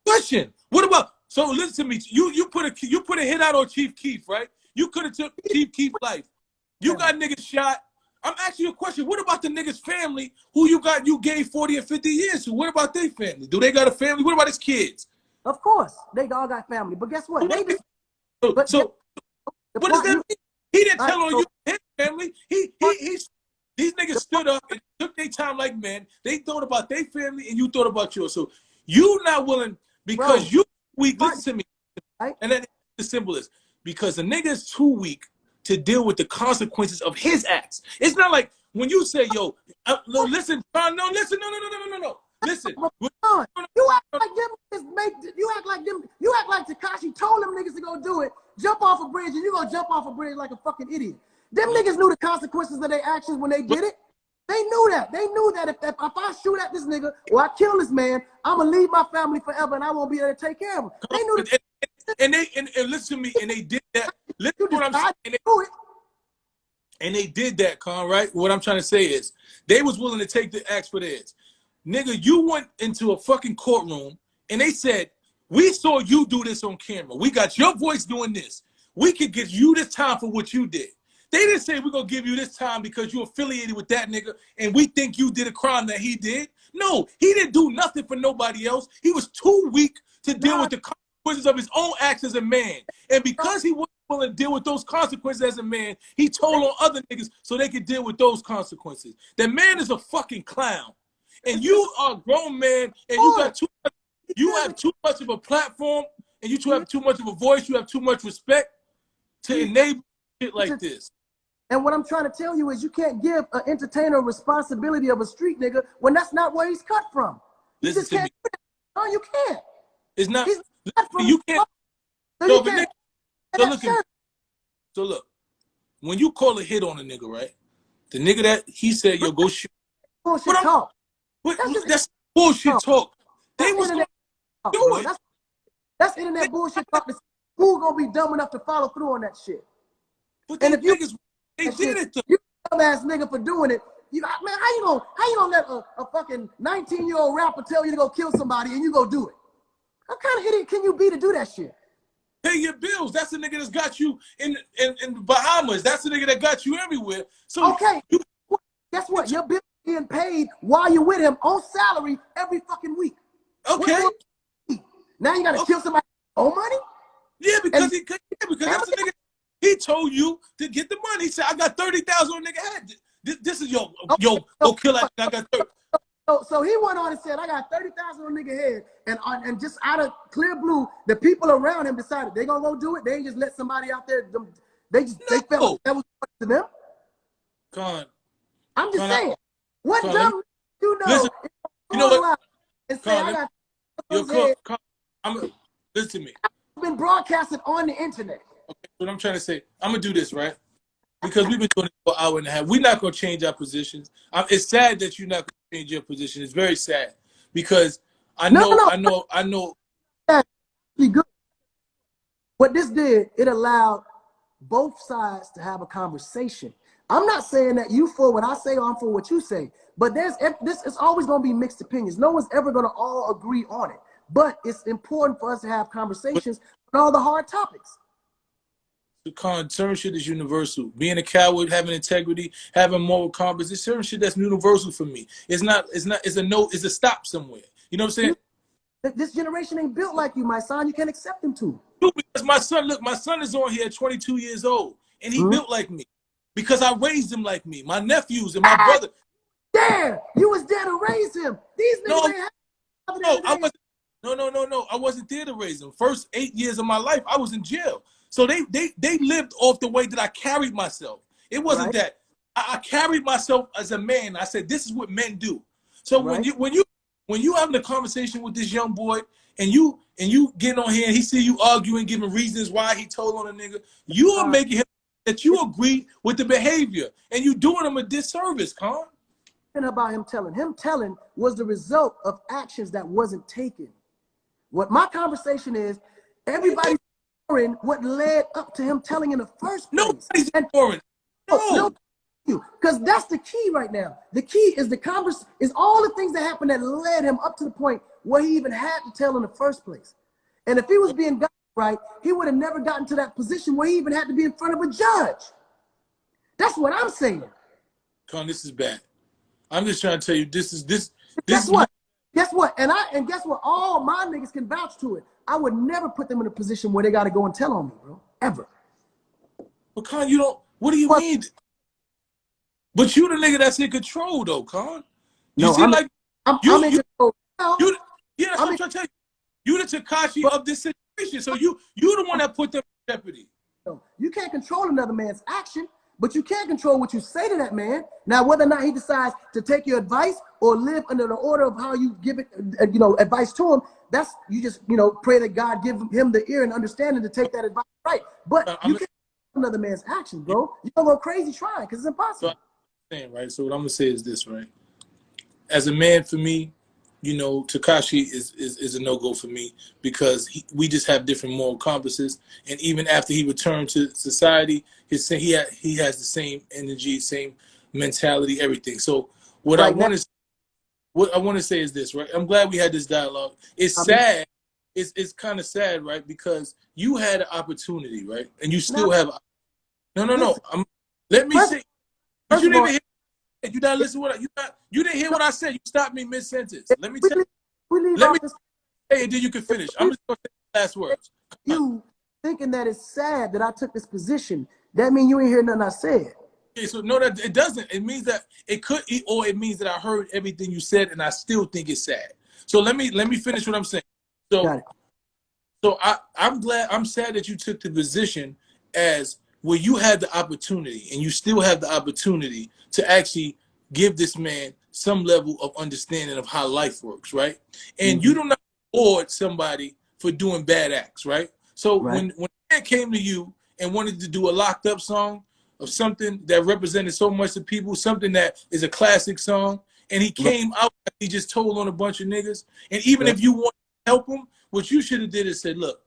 Question. What about, so listen to me. You put a hit out on Chief Keef, right? You could have took Chief Keef's life. You got niggas shot. I'm asking you a question. What about the nigga's family who you gave 40 or 50 years to? What about their family? Do they got a family? What about his kids? Of course, they all got family. But guess what? They just what does that mean? He didn't tell on you his family. These niggas stood up and took their time like men. They thought about their family and you thought about yours. So you not willing because you weak. Listen to me. And then the symbol is because the nigga is too weak to deal with the consequences of his acts. It's not like when you say, yo, no, listen, no. Listen. You act like them you act like Tekashi told them niggas to go do it, jump off a bridge, and you gonna jump off a bridge like a fucking idiot. Them niggas knew the consequences of their actions when they did it. They knew that. They knew that if I shoot at this nigga or I kill this man, I'm gonna leave my family forever and I won't be able to take care of him. They knew that. And listen to me, and they did that. Listen to what I'm saying. And they did that, Con, right? What I'm trying to say is they was willing to take the axe for theirs. Nigga, you went into a fucking courtroom and they said, we saw you do this on camera. We got your voice doing this. We could give you this time for what you did. They didn't say we're going to give you this time because you're affiliated with that nigga and we think you did a crime that he did. No, he didn't do nothing for nobody else. He was too weak to deal with the consequences of his own acts as a man. And because he wasn't willing to deal with those consequences as a man, he told on other niggas so they could deal with those consequences. That man is a fucking clown. And you are a grown man and you have too much of a platform and you have too much of a voice, you have too much respect to enable shit like this. And what I'm trying to tell you is you can't give an entertainer a responsibility of a street nigga when that's not where he's cut from. You just can't do that. No, you can't. It's not. You can't. So look, when you call a hit on a nigga, right? The nigga that he said, yo, go shoot. Bullshit talk. That's bullshit talk. They was going to do it. That's internet bullshit talk. Who's going to be dumb enough to follow through on that shit? But and if niggas, they did it to you dumbass nigga for doing it. Man, how you gonna let a fucking 19-year-old rapper tell you to go kill somebody and you go do it? What kind of idiot can you be to do that shit? Pay your bills. That's the nigga that's got you in the Bahamas. That's the nigga that got you everywhere. So okay, guess what? Your bill being paid while you're with him on salary every fucking week. Okay. Now you gotta kill somebody for own money? Yeah, because that's the nigga. He told you to get the money. He said, I got 30,000 on nigga head. This is go kill that. I got 30. So he went on and said, I got 30,000 on nigga head. And just out of clear blue, the people around him decided they gonna go do it. They ain't just let somebody out there. They felt that was to them. Con. I'm just saying. What dumb you know? Listen, you know what? And say, I got listen to me. been broadcasted on the internet. Okay, what I'm trying to say, I'm gonna do this right because we've been doing it for an hour and a half. We're not gonna change our positions. It's sad that you're not gonna change your position. It's very sad because I know. That's good. What this did, it allowed both sides to have a conversation. I'm not saying that you for what I say or I'm for what you say, but it's always going to be mixed opinions. No one's ever going to all agree on it. But it's important for us to have conversations on all the hard topics. Certain shit is universal. Being a coward, having integrity, having moral compass, it's certain shit that's universal for me. It's a stop somewhere. You know what I'm saying? This generation ain't built like you, my son. You can't accept them too. Because my son is on here at 22 years old, and he built like me because I raised him like me. My nephews and my brother. There, you was there to raise him. These niggas ain't have No, I wasn't there to raise him. First 8 years of my life, I was in jail. So they lived off the way that I carried myself. It wasn't that I carried myself as a man. I said, this is what men do. So when you having a conversation with this young boy and you getting on here and he see you arguing, giving reasons why he told on a nigga, you are making him that you agree with the behavior and you doing him a disservice, Con. About him telling was the result of actions that wasn't taken. What my conversation is, everybody's ignoring what led up to him telling in the first place. Nobody's ignoring. No. Because that's the key right now. The key is is all the things that happened that led him up to the point where he even had to tell in the first place. And if he was being done right, he would have never gotten to that position where he even had to be in front of a judge. That's what I'm saying. Con, this is bad. I'm just trying to tell you, this Guess what? Guess what? And guess what? All my niggas can vouch to it. I would never put them in a position where they got to go and tell on me, bro. Ever. But Con, you don't. What do you mean? But you the nigga that's in control, though, Con. I'm in control. That's what I'm trying to tell you. You the Tekashi of this situation, so you the one that put them in jeopardy. No, you can't control another man's action, but you can't control what you say to that man. Now, whether or not he decides to take your advice or live under the order of how you give it, advice to him, that's you just pray that God give him the ear and understanding to take that advice right. But you can't control another man's action, bro. You don't go crazy trying because it's impossible. Right. So what I'm gonna say is this, right? As a man, for me, Tekashi is a no-go for me because we just have different moral compasses, and even after he returned to society, he has the same energy, same mentality, everything. So what I want to say is this, right? I'm glad we had this dialogue. It's sad. It's kind of sad, right? Because you had an opportunity, right? And you still have. No. Let me say. But you didn't hear. You not listen what you didn't hear what I said. You stopped me mid sentence. Let me tell you. Let me say it, then you can finish. I'm just gonna say the last words. You thinking that it's sad that I took this position? That mean you ain't hear nothing I said. Okay, so no, that it doesn't. It means that it could, or it means that I heard everything you said, and I still think it's sad. So let me finish what I'm saying. So I'm sad that you took the position as where you had the opportunity, and you still have the opportunity to actually give this man some level of understanding of how life works, right? And you do not reward somebody for doing bad acts, right? So when a man came to you and wanted to do a locked up song of something that represented so much to people, something that is a classic song, and he came out, he just told on a bunch of niggas, and even if you want to help him, what you should have did is said, look,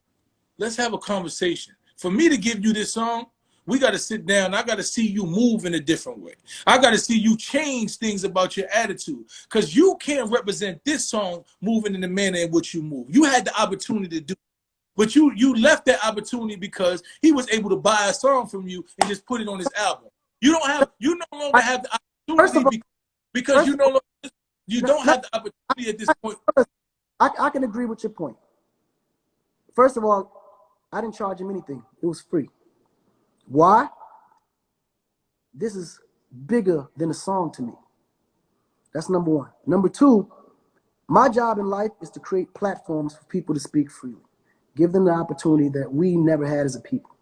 let's have a conversation. For me to give you this song, we got to sit down. I got to see you move in a different way. I got to see you change things about your attitude, because you can't represent this song moving in the manner in which you move. You had the opportunity to do it, but you left that opportunity because he was able to buy a song from you and just put it on his album. You no longer have the opportunity because you don't have the opportunity at this point. I can agree with your point. First of all, I didn't charge him anything. It was free. Why? This is bigger than a song to me. That's number one. Number two, my job in life is to create platforms for people to speak freely. Give them the opportunity that we never had as a people.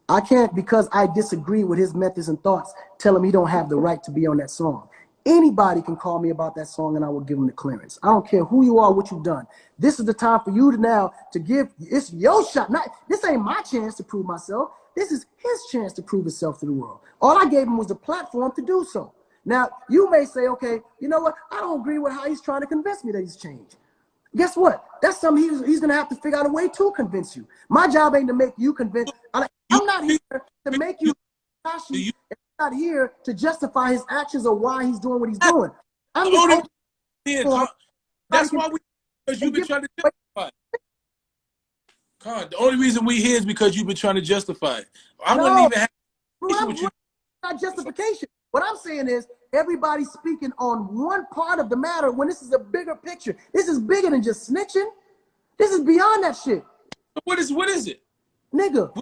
I can't, because I disagree with his methods and thoughts, tell him he don't have the right to be on that song. Anybody can call me about that song and I will give them the clearance. I don't care who you are, what you've done. This is the time for you to now to give, it's your shot. This ain't my chance to prove myself. This is his chance to prove himself to the world. All I gave him was the platform to do so. Now, you may say, okay, you know what? I don't agree with how he's trying to convince me that he's changed. Guess what? That's something he's going to have to figure out a way to convince you. My job ain't to make you convince. I'm not here to make you. I'm not here to justify his actions or why he's doing what he's doing. I'm just that's why because you've been trying to justify it. Con, the only reason we here is because you've been trying to justify it. I wouldn't even have with you. Not justification. What I'm saying is everybody's speaking on one part of the matter when this is a bigger picture. This is bigger than just snitching. This is beyond that shit. What is it? Nigga,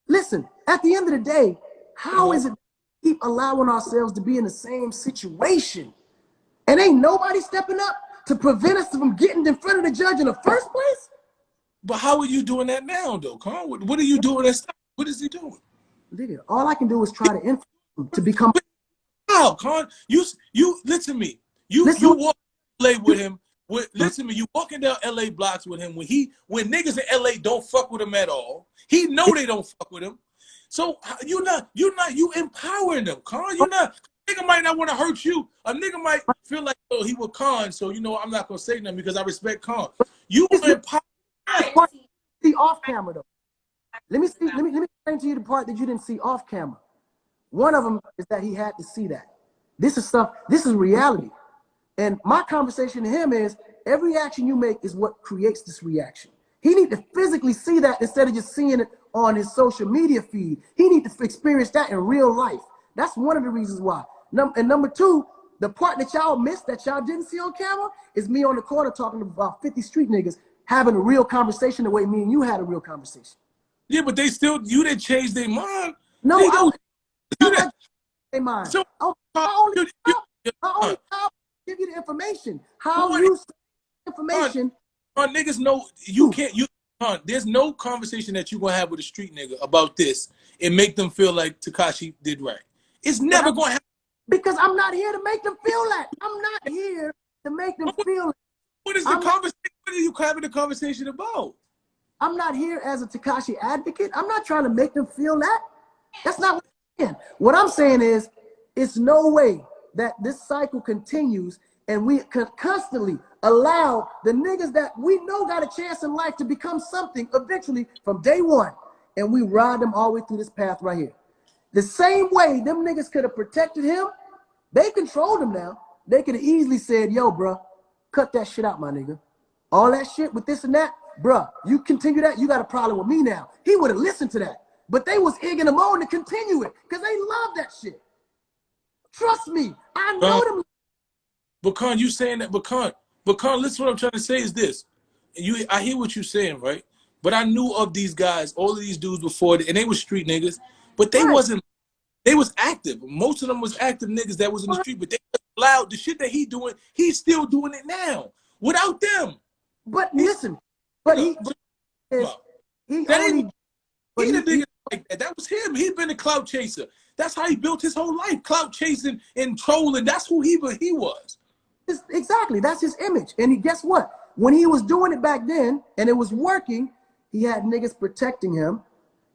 listen, at the end of the day, how is it we keep allowing ourselves to be in the same situation? And ain't nobody stepping up to prevent us from getting in front of the judge in the first place? But how are you doing that now, though, Con? What are you doing that stuff? What is he doing? Nigga, all I can do is try to influence him to become. How, Con? You listen to me. You walk LA with him. Listen to me. You walking down LA blocks with him when niggas in LA don't fuck with him at all. He know they don't fuck with him. So you empowering them, Con. Nigga might not want to hurt you. A nigga might feel like, oh, he was Con, so I'm not gonna say nothing because I respect Con. You empower. See off camera though. Let me explain to you the part that you didn't see off camera. One of them is that he had to see that. This is reality. And my conversation to him is every action you make is what creates this reaction. He need to physically see that instead of just seeing it on his social media feed. He need to experience that in real life. That's one of the reasons why. And number two, the part that y'all missed, that y'all didn't see on camera, is me on the corner talking about 50 street niggas having a real conversation the way me and you had a real conversation. Yeah, but you didn't change their mind. No, they I didn't their mind. So, I only give you the information. How you see information. Niggas know you can't. There's no conversation that you're gonna have with a street nigga about this and make them feel like Tekashi did right. It's never gonna happen. Because I'm not here to make them feel that. I'm not here to make them feel that. What is the conversation? What are you having the conversation about? I'm not here as a Tekashi advocate. I'm not trying to make them feel that. That's not what I'm saying. What I'm saying is, it's no way that this cycle continues and we constantly allow the niggas that we know got a chance in life to become something eventually from day one, and we ride them all the way through this path right here. The same way them niggas could have protected him, they controlled him now. They could have easily said, yo, bro, cut that shit out, my nigga. All that shit with this and that, bruh, you continue that, you got a problem with me now. He would have listened to that. But they was egging him on to continue it because they love that shit. Trust me, I know them. But Con, you saying that, but Con, listen, what I'm trying to say is this. I hear what you're saying, right? But I knew of these guys, all of these dudes before, and they were street niggas, but they wasn't, they was active. Most of them was active niggas that was in the street, but they allowed the shit that he doing, he's still doing it now without them. But listen, but he the nigga like that. That was him. He'd been a clout chaser. That's how he built his whole life, clout chasing and trolling. That's who he was. Exactly. That's his image. And guess what? When he was doing it back then and it was working, he had niggas protecting him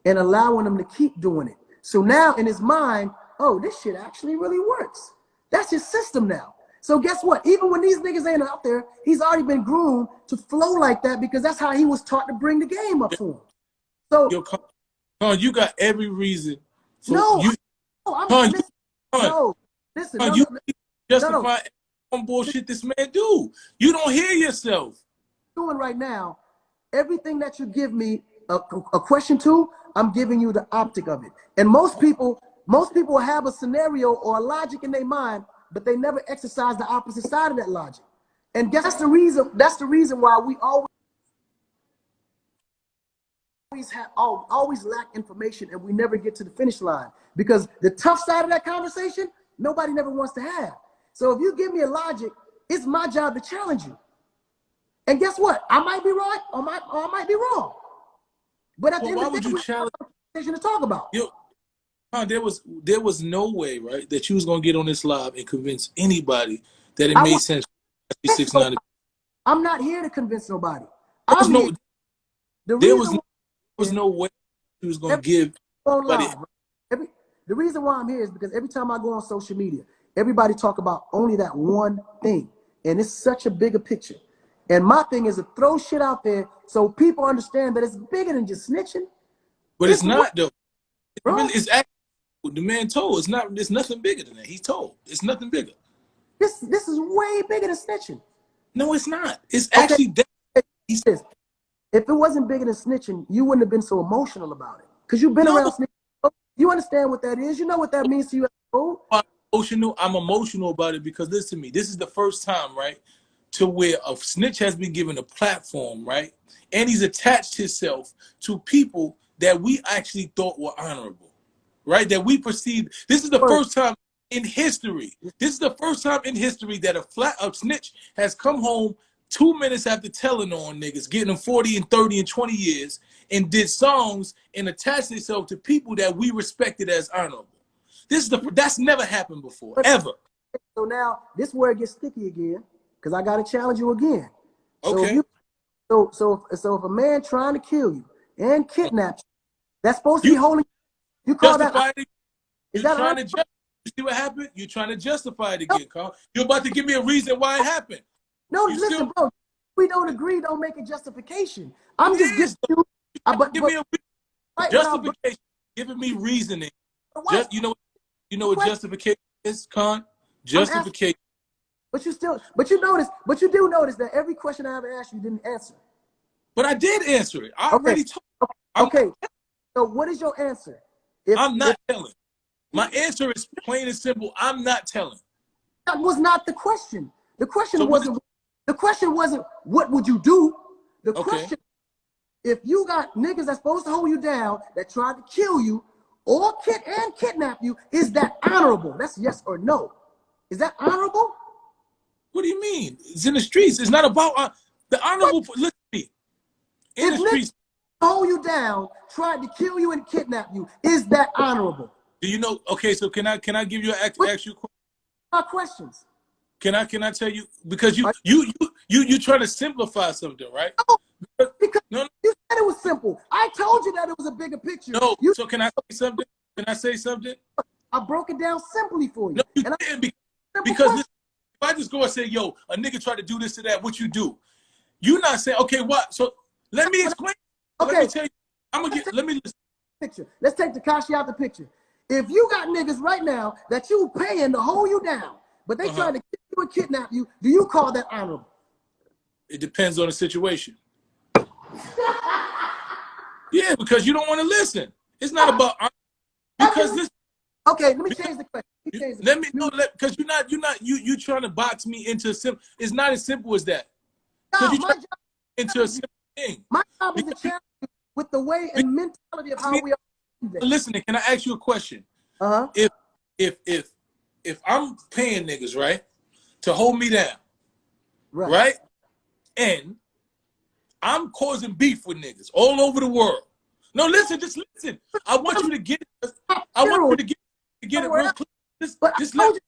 and allowing him to keep doing it. So now in his mind, oh, this shit actually really works. That's his system now. So guess what? Even when these niggas ain't out there, he's already been groomed to flow like that because that's how he was taught to bring the game up to him. So Con, you got every reason. Justify on bullshit this man do. You don't hear yourself. Doing right now, everything that you give me a question to, I'm giving you the optic of it. And most people have a scenario or a logic in their mind, but they never exercise the opposite side of that logic. And guess that's the reason why we always lack information and we never get to the finish line. Because the tough side of that conversation, nobody never wants to have. So if you give me a logic, it's my job to challenge you. And guess what? I might be right or I might be wrong. But at the end of the day, we have a conversation to talk about. there was no way, right, that you was gonna get on this live and convince anybody that it I made want sense. convince 6ix9ine. I'm not here to convince nobody. There was I'm here. no, The there reason was no, why there was no way he was gonna every give on anybody. live, right? The reason why I'm here is because every time I go on social media, everybody talk about only that one thing, and it's such a bigger picture. And my thing is to throw shit out there so people understand that it's bigger than just snitching. But it's It's what, not though. It bro. really, it's actually the man told. It's not. It's nothing bigger than that. He told. It's nothing bigger. This is way bigger than snitching. No, it's not. It's Okay, actually that. He's, if it wasn't bigger than snitching, you wouldn't have been so emotional about it. Because you've been no, around snitching. You understand what that is. You know what that means to you as a whole. I'm emotional. I'm emotional about it because listen to me. This is the first time, right, to where a snitch has been given a platform, right, and he's attached himself to people that we actually thought were honorable, right? That we perceived. This is the first time in history. This is the first time in history that a snitch has come home 2 minutes after telling on niggas, getting them 40 and 30 and 20 years, and did songs and attached itself to people that we respected as honorable. That's never happened before, ever. So now this is where it gets sticky again, because I gotta challenge you again. So if Okay. you so if a man trying to kill you and kidnap you, that's supposed to be You holding. You call that? justify it. Is You're that trying to honorable? you see what happened? You're trying to justify it again, Carl. You're about to give me a reason why it happened. No, You listen, still bro. We don't agree. Don't make a justification. I'm just giving is. you. Give me a Right without justification. Giving me reasoning. what? Just you know what What? justification is, Con? I'm asking. Justification. But you do notice that every question I ever asked you didn't answer. But I did answer it. I Okay. already told. Okay. So what is your answer? I'm not telling. My answer is plain and simple. I'm not telling. That was not the question. The question So wasn't. The question wasn't what would you do. The okay. question, if you got niggas that's supposed to hold you down that tried to kill you or kidnap you, is that honorable? That's yes or no. Is that honorable? What do you mean? It's in the streets. It's not about the What? honorable. Listen to me. In If the niggas streets. hold you down, tried to kill you and kidnap you, is that honorable? Do you know? Okay, so can I give you an actual? My questions. Can I tell you because Right? you trying to simplify something, right? No, because No, you said it was simple. I told you that it was a bigger picture. no. So can I say something? Can I say something? I broke it down simply for No, you. you And didn't because listen, if I just go and say, yo, a nigga tried to do this to that, what you do? You not saying, okay, what? So let me explain. Okay. Let me tell you. I'm gonna get. Let me listen. Picture. Let's take Tekashi out the picture. If you got niggas right now that you paying to hold you down, but they trying to kill you and kidnap you, do you call that honorable? It depends on the situation. Yeah, because you don't want to listen. It's not about because this. Okay, let me change the question. Let me know because you trying to box me into simple. It's not as simple as that. Because you trying into a simple thing. My job is to challenge you with the way and mentality of how we are. Listening, can I ask you a question? If I'm paying niggas, right, to hold me down, right? And I'm causing beef with niggas all over the world. No, listen, just listen. I want you to get it. I want you to get it real clear. Just let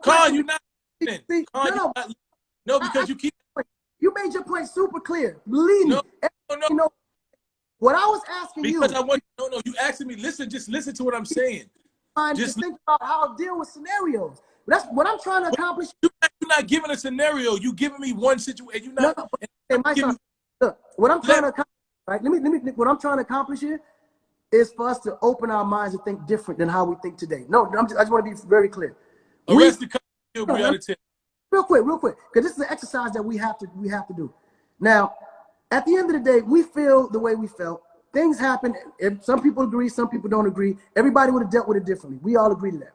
Con, you're not listening. Con, you're not, no, because you keep. You made your point super clear. Believe me. No. You know, what I was asking because you. I want you asking me. Just listen to what I'm saying. Just think about how to deal with scenarios. That's what I'm trying to accomplish. You're not giving a scenario. You giving me one situation. You're not. No, my son, look, what I'm trying to accomplish, right? What I'm trying to accomplish here is for us to open our minds and think different than how we think today. No, I just want to be very clear. Arrest the real quick, because this is an exercise that we have to do. Now, at the end of the day, we feel the way we felt. Things happen. If some people agree, some people don't agree. Everybody would have dealt with it differently. We all agree to that.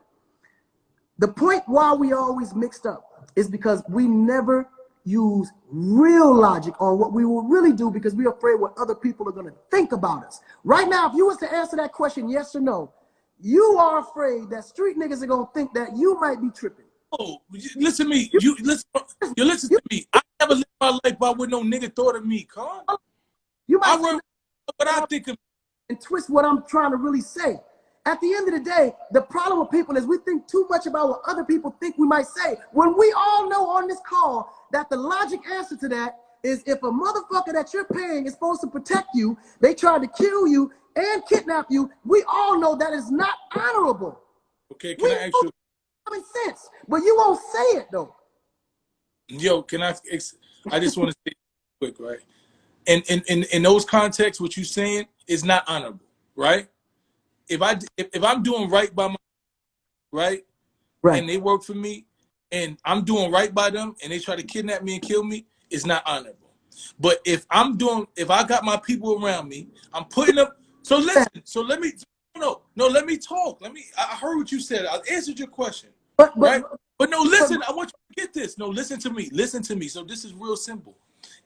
The point why we always mixed up is because we never use real logic on what we will really do because we're afraid what other people are going to think about us. Right now, if you was to answer that question, yes or no, you are afraid that street niggas are going to think that you might be tripping. Oh, listen to me. You listen to me. I never lived my life by what no nigga thought of me, Con. You might what I think of and twist what I'm trying to really say. At the end of the day, the problem with people is we think too much about what other people think we might say. When we all know on this call that the logic answer to that is if a motherfucker that you're paying is supposed to protect you, they tried to kill you and kidnap you, we all know that is not honorable. Okay, can I ask you? Common sense, but you won't say it though. Yo, I just want to say quick, right? In those contexts, what you're saying is not honorable, right? If I'm doing right by my right, and they work for me, and I'm doing right by them, and they try to kidnap me and kill me, it's not honorable. But if I got my people around me, I'm putting up. So listen. So let me let me talk. I heard what you said. I answered your question, right? But no, listen. I want you to get this. No, listen to me. Listen to me. So this is real simple.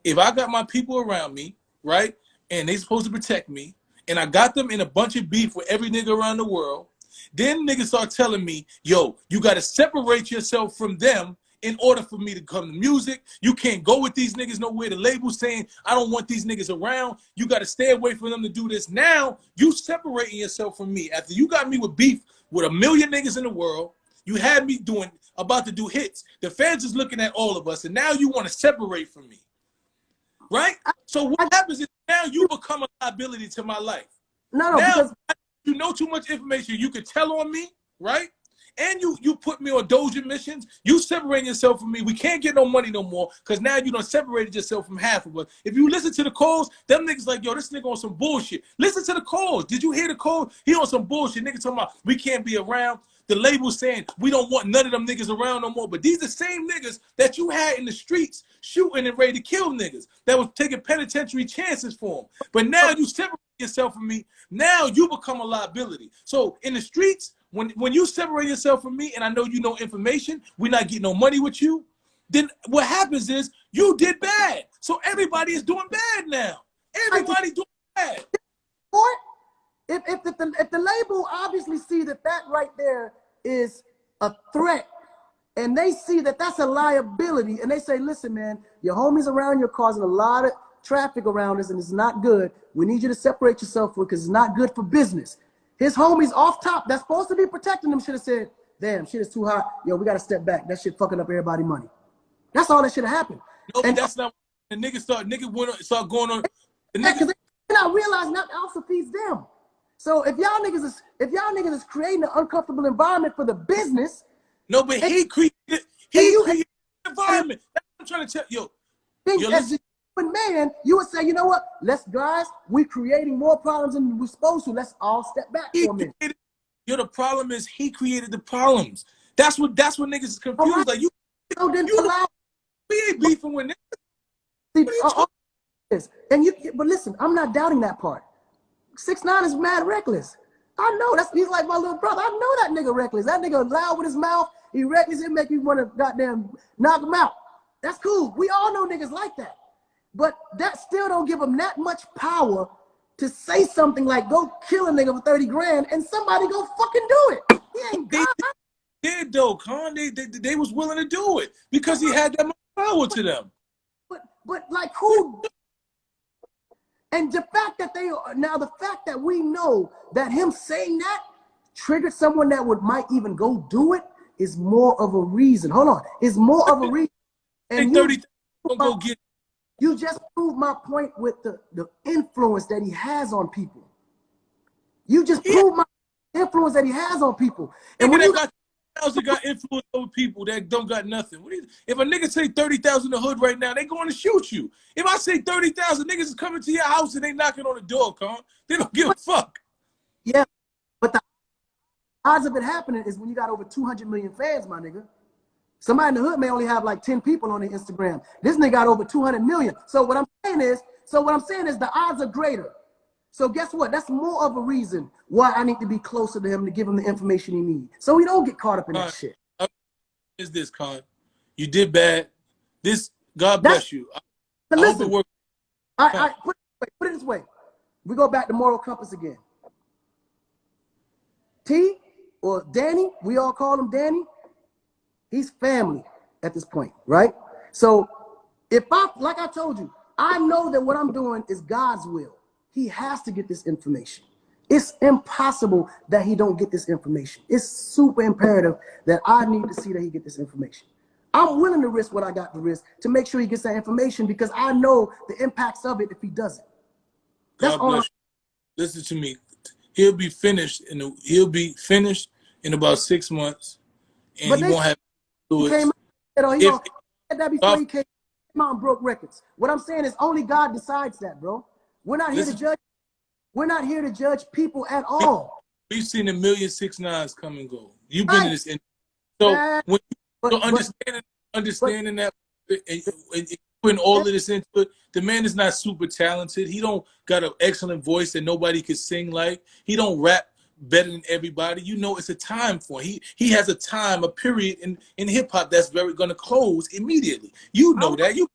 If I got my people around me, right, and they supposed to protect me, and I got them in a bunch of beef with every nigga around the world, then niggas start telling me, yo, you got to separate yourself from them in order for me to come to music. You can't go with these niggas nowhere. The label's saying, I don't want these niggas around. You got to stay away from them to do this. Now, you separating yourself from me. After you got me with beef with a million niggas in the world, you had me about to do hits. The fans is looking at all of us, and now you want to separate from me. Right? So what happens is now you become a liability to my life. No, now, because you know too much information. You could tell on me, right? And you put me on Doja missions. You separate yourself from me. We can't get no money no more because now you done separated yourself from half of us. If you listen to the calls, them niggas like, yo, this nigga on some bullshit. Listen to the calls. Did you hear the call? He on some bullshit. Nigga talking about we can't be around. The label saying we don't want none of them niggas around no more. But these are the same niggas that you had in the streets shooting and ready to kill niggas that was taking penitentiary chances for them. But now you separate yourself from me. Now you become a liability. So in the streets, when you separate yourself from me and I know you know information, we're not getting no money with you, then what happens is you did bad. So everybody is doing bad now. Everybody doing bad. If the label obviously see that right there is a threat, and they see that that's a liability, and they say, listen, man, your homies around you are causing a lot of traffic around us, and it's not good. We need you to separate yourself because it's not good for business. His homies off top that's supposed to be protecting them should have said, damn, shit is too hot. Yo, we got to step back. That shit fucking up everybody's money. That's all that should have happened. No, but that's not. The niggas start going on. Because they not realizing that also feeds them. So if y'all niggas is creating an uncomfortable environment for the business. No, but he created the environment. That's what I'm trying to tell you. As a human man, you would say, you know what? We're creating more problems than we're supposed to. Let's all step back for a minute. The problem is he created the problems. That's what niggas is confused. Right. Like we ain't beefing with niggas. But listen, I'm not doubting that part. 6ix9ine is mad reckless. I know he's like my little brother. I know that nigga reckless. That nigga loud with his mouth. He reckless. It make you want to goddamn knock him out. That's cool. We all know niggas like that. But that still don't give him that much power to say something like go kill a nigga for 30 grand and somebody go fucking do it. He ain't God. They did though, Con. They was willing to do it because he had that much power to them. But like who? And the fact that we know that him saying that triggered someone that might even go do it is more of a reason. Hold on, is more of a reason. And you just proved my point with the influence that he has on people. You just proved my influence that he has on people. And when got influence over people that don't got nothing. If a nigga say 30,000 in the hood right now, they going to shoot you. If I say 30,000 niggas is coming to your house and they knocking on the door, Con, they don't give a fuck. Yeah, but the odds of it happening is when you got over 200 million fans, my nigga. Somebody in the hood may only have like 10 people on their Instagram. This nigga got over 200 million. So what I'm saying is the odds are greater. So guess what? That's more of a reason why I need to be closer to him to give him the information he needs. So we don't get caught up in that shit. Is this, Con? You did bad. God bless you. But listen, put it this way. We go back to moral compass again. T or Danny, we all call him Danny. He's family at this point, right? So like I told you, I know that what I'm doing is God's will. He has to get this information. It's impossible that he don't get this information. It's super imperative that I need to see that he get this information. I'm willing to risk what I got to risk to make sure he gets that information because I know the impacts of it if he doesn't. That's God all. bless you. Listen to me. He'll be finished in about 6 months, and But he they won't have he fluids. came out, he If said that before he came out and broke records. What I'm saying is only God decides that, bro. We're not here to judge. We're not here to judge people at all. we've seen a million 6ix9ines come and go. You've been Right. in this industry. So when you understanding that and putting all of this into it, the man is not super talented. He don't got an excellent voice that nobody could sing like. He don't rap better than everybody. You know, it's a time for him. He has a period in hip hop that's very gonna close immediately. You know that. You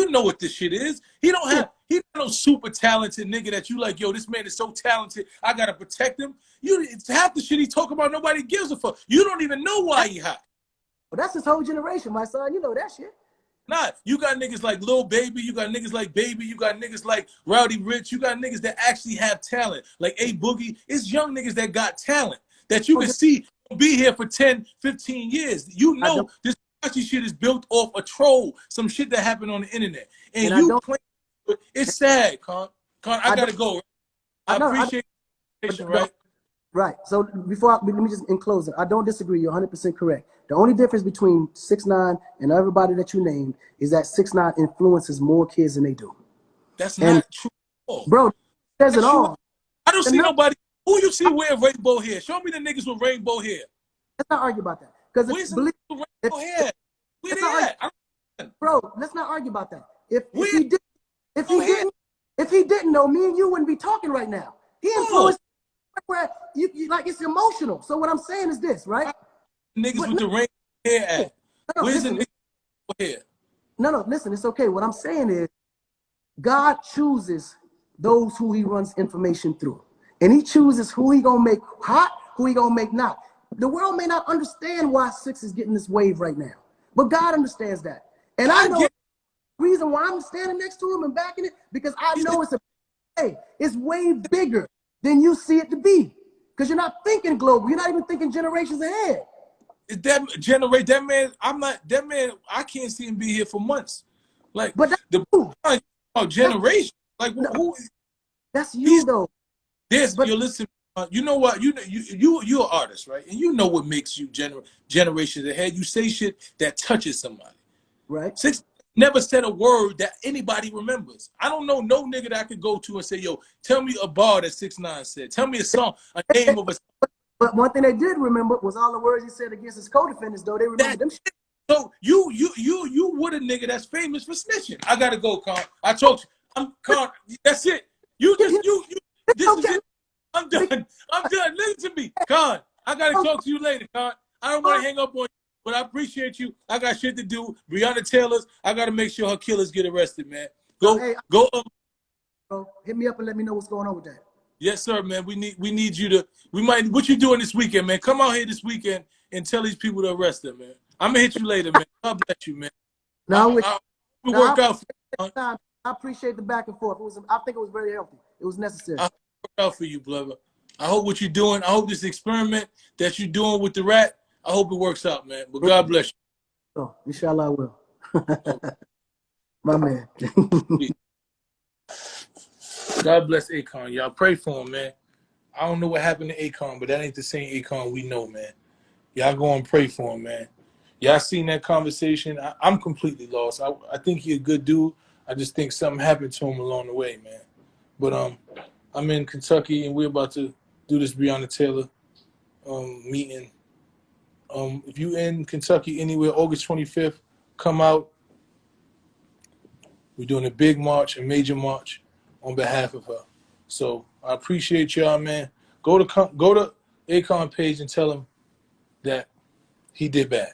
know what this shit is. He's not no super talented nigga that you like, yo, this man is so talented, I gotta protect him. It's half the shit he talk about, nobody gives a fuck. You don't even know why he hot. Well, that's his whole generation, my son. You know that shit. Nah, you got niggas like Lil Baby, you got niggas like Baby, you got niggas like Rowdy Rich, you got niggas that actually have talent, like A Boogie. It's young niggas that got talent that you can see be here for 10, 15 years. You know this shit is built off a troll, some shit that happened on the internet. And you playing, it's sad, Con. I gotta go. I appreciate it, right? Right. So let me just in closing, I don't disagree. You're 100% correct. The only difference between 6ix9ine and everybody that you named is that 6ix9ine influences more kids than they do. That's not true. Bro, says it all. I don't see nobody. Who you see wearing rainbow hair? Show me the niggas with rainbow hair. Let's not argue about that. Because rainbow hair? Where they at? Bro, let's not argue about that. If he didn't know, me and you wouldn't be talking right now. He influenced where you like it's emotional. So what I'm saying is this, right? Niggas with the rainbow hair at. Where's the niggas with hair? No, listen, it's okay. What I'm saying is God chooses those who he runs information through. And he chooses who he gonna make hot, who he gonna make not. The world may not understand why 6 is getting this wave right now. But God understands that. And I know the reason why I'm standing next to him and backing it, because I know it's way bigger than you see it to be. Because you're not thinking global. You're not even thinking generations ahead. That man, I can't see him be here for months. Like, but generation. Like, who? That's you, though. You listen. You know what? You're an artist, right? And you know what makes you generations ahead. You say shit that touches somebody. Right. 6 never said a word that anybody remembers. I don't know no nigga that I could go to and say, yo, tell me a bar that 6ix9ine said. Tell me a song, a name of a song. But one thing they did remember was all the words he said against his co-defendants, though. They remember them shit. So you would a nigga that's famous for snitching. I gotta go, Con. I told you. I'm Con. That's it. This is it. I'm done. Listen to me, Con. I gotta talk to you later, Con. I don't want to hang up on you, but I appreciate you. I got shit to do. Breonna Taylor's. I gotta make sure her killers get arrested, man. Go. Bro, hit me up and let me know what's going on with that. Yes, sir, man. We need you to. What you doing this weekend, man? Come out here this weekend and tell these people to arrest them, man. I'm gonna hit you later, man. God bless you, man. Work out. I appreciate the back and forth. I think it was very healthy. It was necessary. I work out for you, brother. I hope what you're doing. I hope this experiment that you're doing with the rat. I hope it works out, man. But God bless you. Oh, inshallah, I will. My man. God bless Akon. Y'all pray for him, man. I don't know what happened to Akon, but that ain't the same Akon we know, man. Y'all go and pray for him, man. Y'all seen that conversation? I'm completely lost. I think he's a good dude. I just think something happened to him along the way, man. But I'm in Kentucky, and we're about to do this Breonna Taylor meeting. If you in Kentucky anywhere, August 25th, come out. We're doing a big march, a major march on behalf of her. So I appreciate y'all, man. Go to Akon page and tell him that he did bad.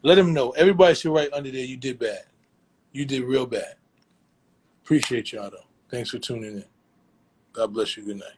Let him know. Everybody should write under there, you did bad. You did real bad. Appreciate y'all, though. Thanks for tuning in. God bless you. Good night.